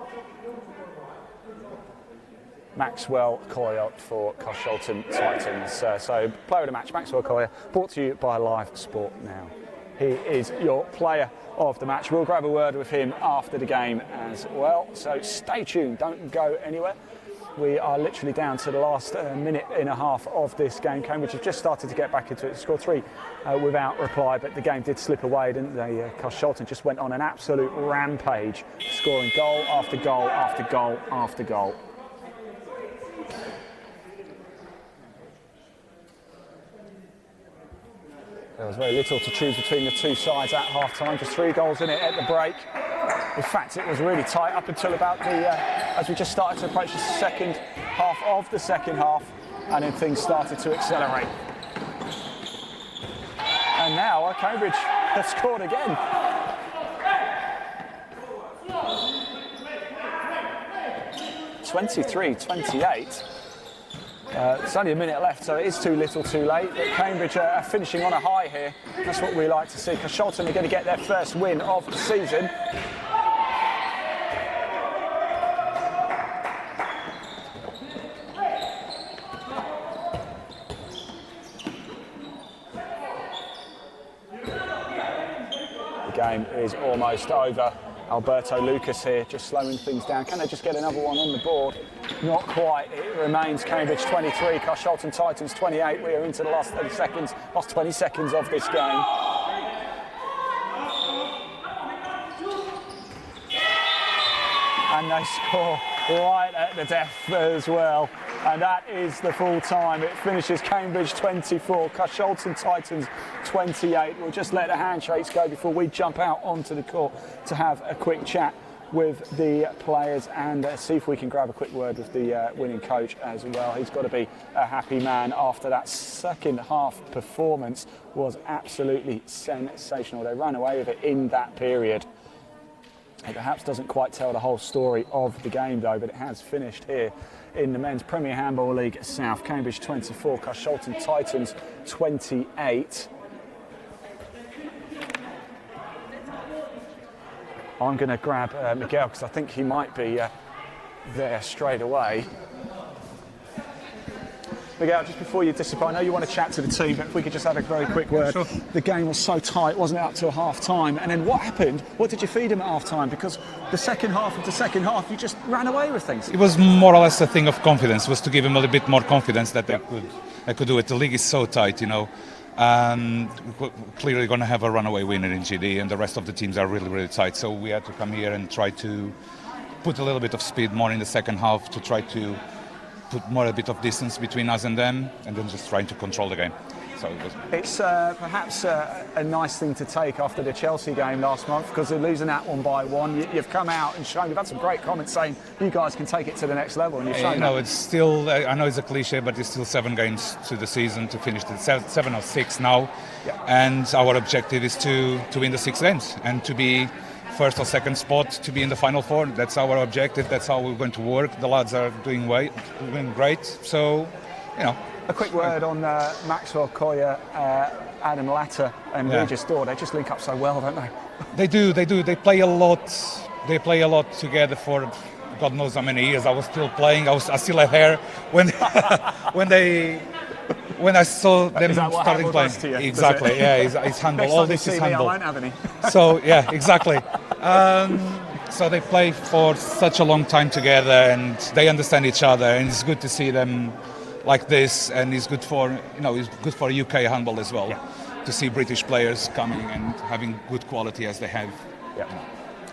Maxwell Coyer for Carshalton Titans. So player of the match, Maxwell Coyer, brought to you by Live Sport Now. He is your player of the match. We'll grab a word with him after the game as well. So stay tuned, don't go anywhere. We are literally down to the last minute and a half of this game. Cambridge have just started to get back into it. They scored 3 without reply, but the game did slip away, didn't they? Carshalton just went on an absolute rampage, scoring goal after goal after goal after goal. There was very little to choose between the two sides at half-time. Just 3 goals in it at the break. In fact, it was really tight up until about as we just started to approach the second half of the second half, and then things started to accelerate. And now Cambridge have scored again. (23-28). It's only a minute left, so it is too little too late. But Cambridge are finishing on a high here. That's what we like to see. Carshalton are going to get their first win of the season. The game is almost over. Alberto Lucas here, just slowing things down. Can they just get another one on the board? Not quite. It remains Cambridge 23, Carshalton Titans 28. We are into the last 30 seconds, last 20 seconds of this game. And they score right at the death as well. And that is the full time. It finishes Cambridge 24, Carshalton Titans 28. We'll just let the handshakes go before we jump out onto the court to have a quick chat with the players and see if we can grab a quick word with the winning coach as well. He's got to be a happy man after that second half performance. Was absolutely sensational. They ran away with it in that period. It perhaps doesn't quite tell the whole story of the game though, but it has finished here in the Men's Premier Handball League South. Cambridge 24, Carshalton Titans 28. I'm going to grab Miguel because I think he might be there straight away. Miguel, just before you disappear, I know you want to chat to the team, but if we could just have a very quick word. Sure. The game was so tight, wasn't it, up to half-time? And then what happened? What did you feed him at half-time? Because the second half of the second half, you just ran away with things. It was more or less a thing of confidence. It was to give him a little bit more confidence that they could that could do it. The league is so tight, you know. And we're clearly going to have a runaway winner in GD, and the rest of the teams are really, really tight. So we had to come here and try to put a little bit of speed more in the second half to try to put a bit of distance between us and them, and then just trying to control the game. So it's perhaps a nice thing to take after the Chelsea game last month, because they're losing that one by one. You've come out and shown, you've had some great comments saying you guys can take it to the next level, and you've shown that. It's still, I know it's a cliche, but it's still 7 games to the season to finish the 7 or 6 now. Yeah. And our objective is to win the 6 games and to be first or second spot, to be in the Final Four. That's our objective. That's how we're going to work. The lads are doing great. So, you know. A quick word on Maxwell Collier, Adam Latter and Regis Dorr. They just link up so well, don't they? They do. They play a lot. They play a lot together for God knows how many years. I was still playing. I still had hair when when I saw them starting playing. You, exactly. Yeah, it's handball. All this is handball. I won't have any. So yeah, exactly. So they play for such a long time together, and they understand each other, and it's good to see them like this, and it's good for UK handball as well, to see British players coming and having good quality as they have. Yeah.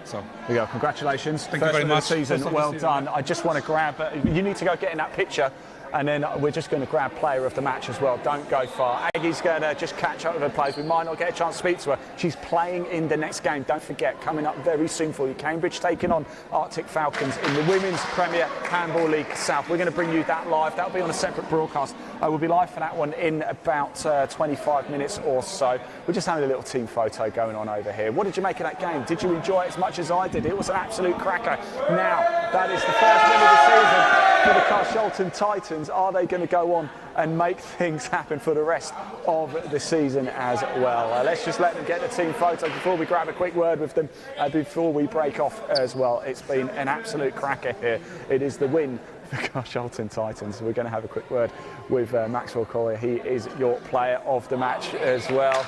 So there you go. Congratulations. Thank you very much. Season. Well done. I just want to grab. You need to go get in that picture. And then we're just going to grab player of the match as well. Don't go far. Aggie's going to just catch up with her players. We might not get a chance to speak to her. She's playing in the next game. Don't forget, coming up very soon for you, Cambridge taking on Arctic Falcons in the Women's Premier Handball League South. We're going to bring you that live. That'll be on a separate broadcast. We'll be live for that one in about 25 minutes or so. We're just having a little team photo going on over here. What did you make of that game? Did you enjoy it as much as I did? It was an absolute cracker. Now, that is the first win of the season for the Carshalton Titans. Are they going to go on and make things happen for the rest of the season as well? Let's just let them get the team photo before we grab a quick word with them before we break off as well. It's been an absolute cracker here. It is the win for Carshalton Titans. We're going to have a quick word with Maxwell Collier. He is your player of the match as well.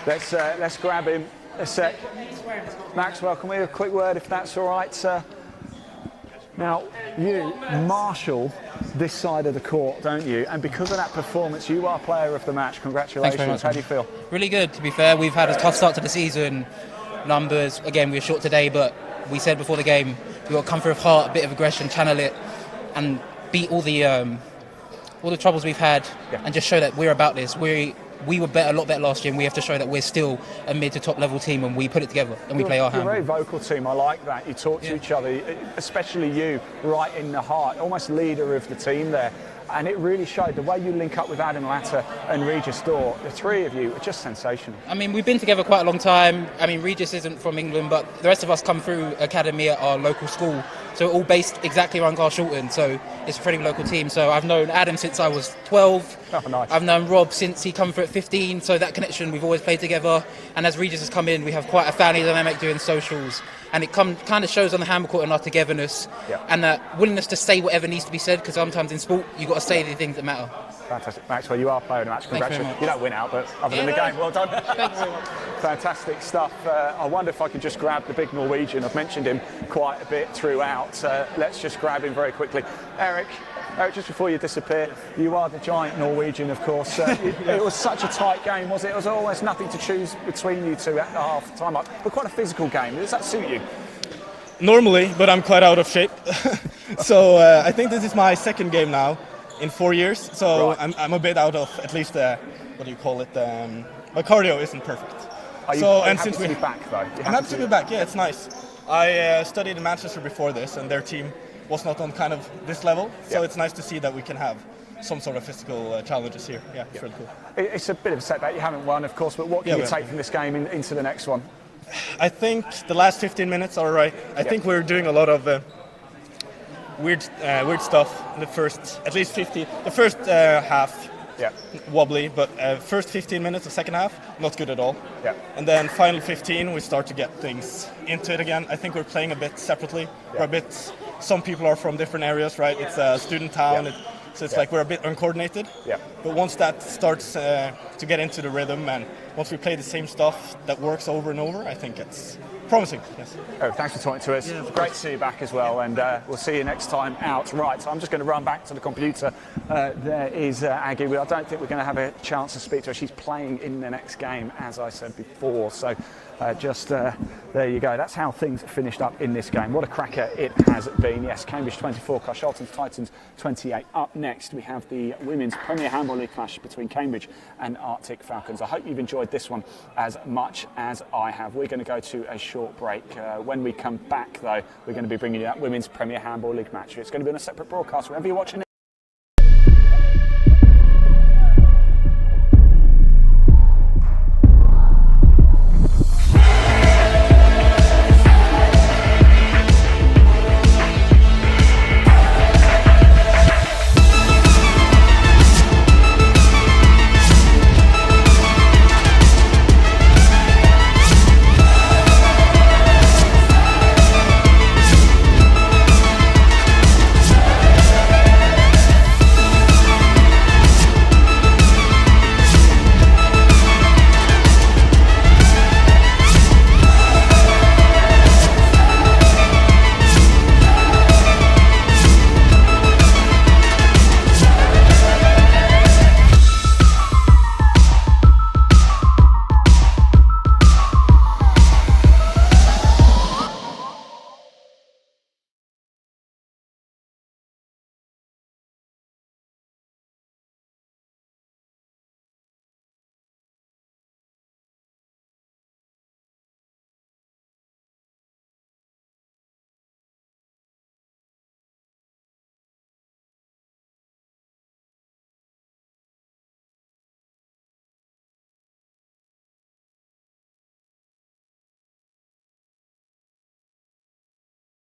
Let's grab him a sec. Maxwell, can we have a quick word if that's all right, sir? Now, you marshal this side of the court, don't you? And because of that performance, you are player of the match. Congratulations. How do you feel? Really good, to be fair. We've had a tough start to the season. Numbers, again, we were short today, but we said before the game, we've got to come through with heart, a bit of aggression, channel it, and beat all the troubles we've had, and just show that we're about this. We were a lot better last year, and we have to show that we're still a mid to top level team when we put it together and we play our hand. You're a very vocal team. I like that. You talk to each other, especially you, right in the heart, almost leader of the team there. And it really showed the way you link up with Adam Latter and Regis Dorr. The three of you are just sensational. I mean, we've been together quite a long time. I mean, Regis isn't from England, but the rest of us come through academy at our local school. So we're all based exactly around Carshalton. So it's a pretty local team. So I've known Adam since I was 12. Oh, nice. I've known Rob since he come through at 15. So that connection, we've always played together. And as Regis has come in, we have quite a family dynamic doing socials. And it kind of shows on the handball court in our togetherness and that willingness to say whatever needs to be said, because sometimes in sport you've got to say the things that matter. Fantastic. Maxwell, you are player of the match. Congratulations. You don't win out, but other than the game, well done. Thanks very much. Fantastic stuff. I wonder if I could just grab the big Norwegian. I've mentioned him quite a bit throughout. Let's just grab him very quickly. Eric, just before you disappear, you are the giant Norwegian, of course. It was such a tight game, was it? It was almost nothing to choose between you two at the half time up. But quite a physical game. Does that suit you? Normally, but I'm quite out of shape. So I think this is my second game now in 4 years. So right. I'm a bit out of at least what do you call it? My cardio isn't perfect. Are you happy to be back though? I'm happy to be back. Yeah, it's nice. I studied in Manchester before this, and their team was not on kind of this level. So it's nice to see that we can have some sort of physical challenges here. Yeah, it's really cool. It's a bit of a setback. You haven't won, of course, but what can you take from this game into the next one? I think the last 15 minutes are all right. I think we're doing a lot of weird stuff in the first, at least 50. The first half, wobbly, but first 15 minutes of second half, not good at all. Yeah. And then final 15, we start to get things into it again. I think we're playing a bit separately. We're a bit. Some people are from different areas, right? It's a student town. So it's like we're a bit uncoordinated. Yeah. But once that starts to get into the rhythm, and once we play the same stuff that works over and over, I think Promising, yes. Oh, thanks for talking to us. Yeah, Great to see you back as well, and we'll see you next time out. Right, so I'm just going to run back to the computer. There is Aggie. I don't think we're going to have a chance to speak to her. She's playing in the next game, as I said before. So there you go. That's how things finished up in this game. What a cracker it has been. Yes, Cambridge 24, Carshalton Titans 28. Up next, we have the Women's Premier Handball League clash between Cambridge and Arctic Falcons. I hope you've enjoyed this one as much as I have. We're going to go to a short break. When we come back, though, we're going to be bringing you that Women's Premier Handball League match. It's going to be on a separate broadcast wherever you're watching it.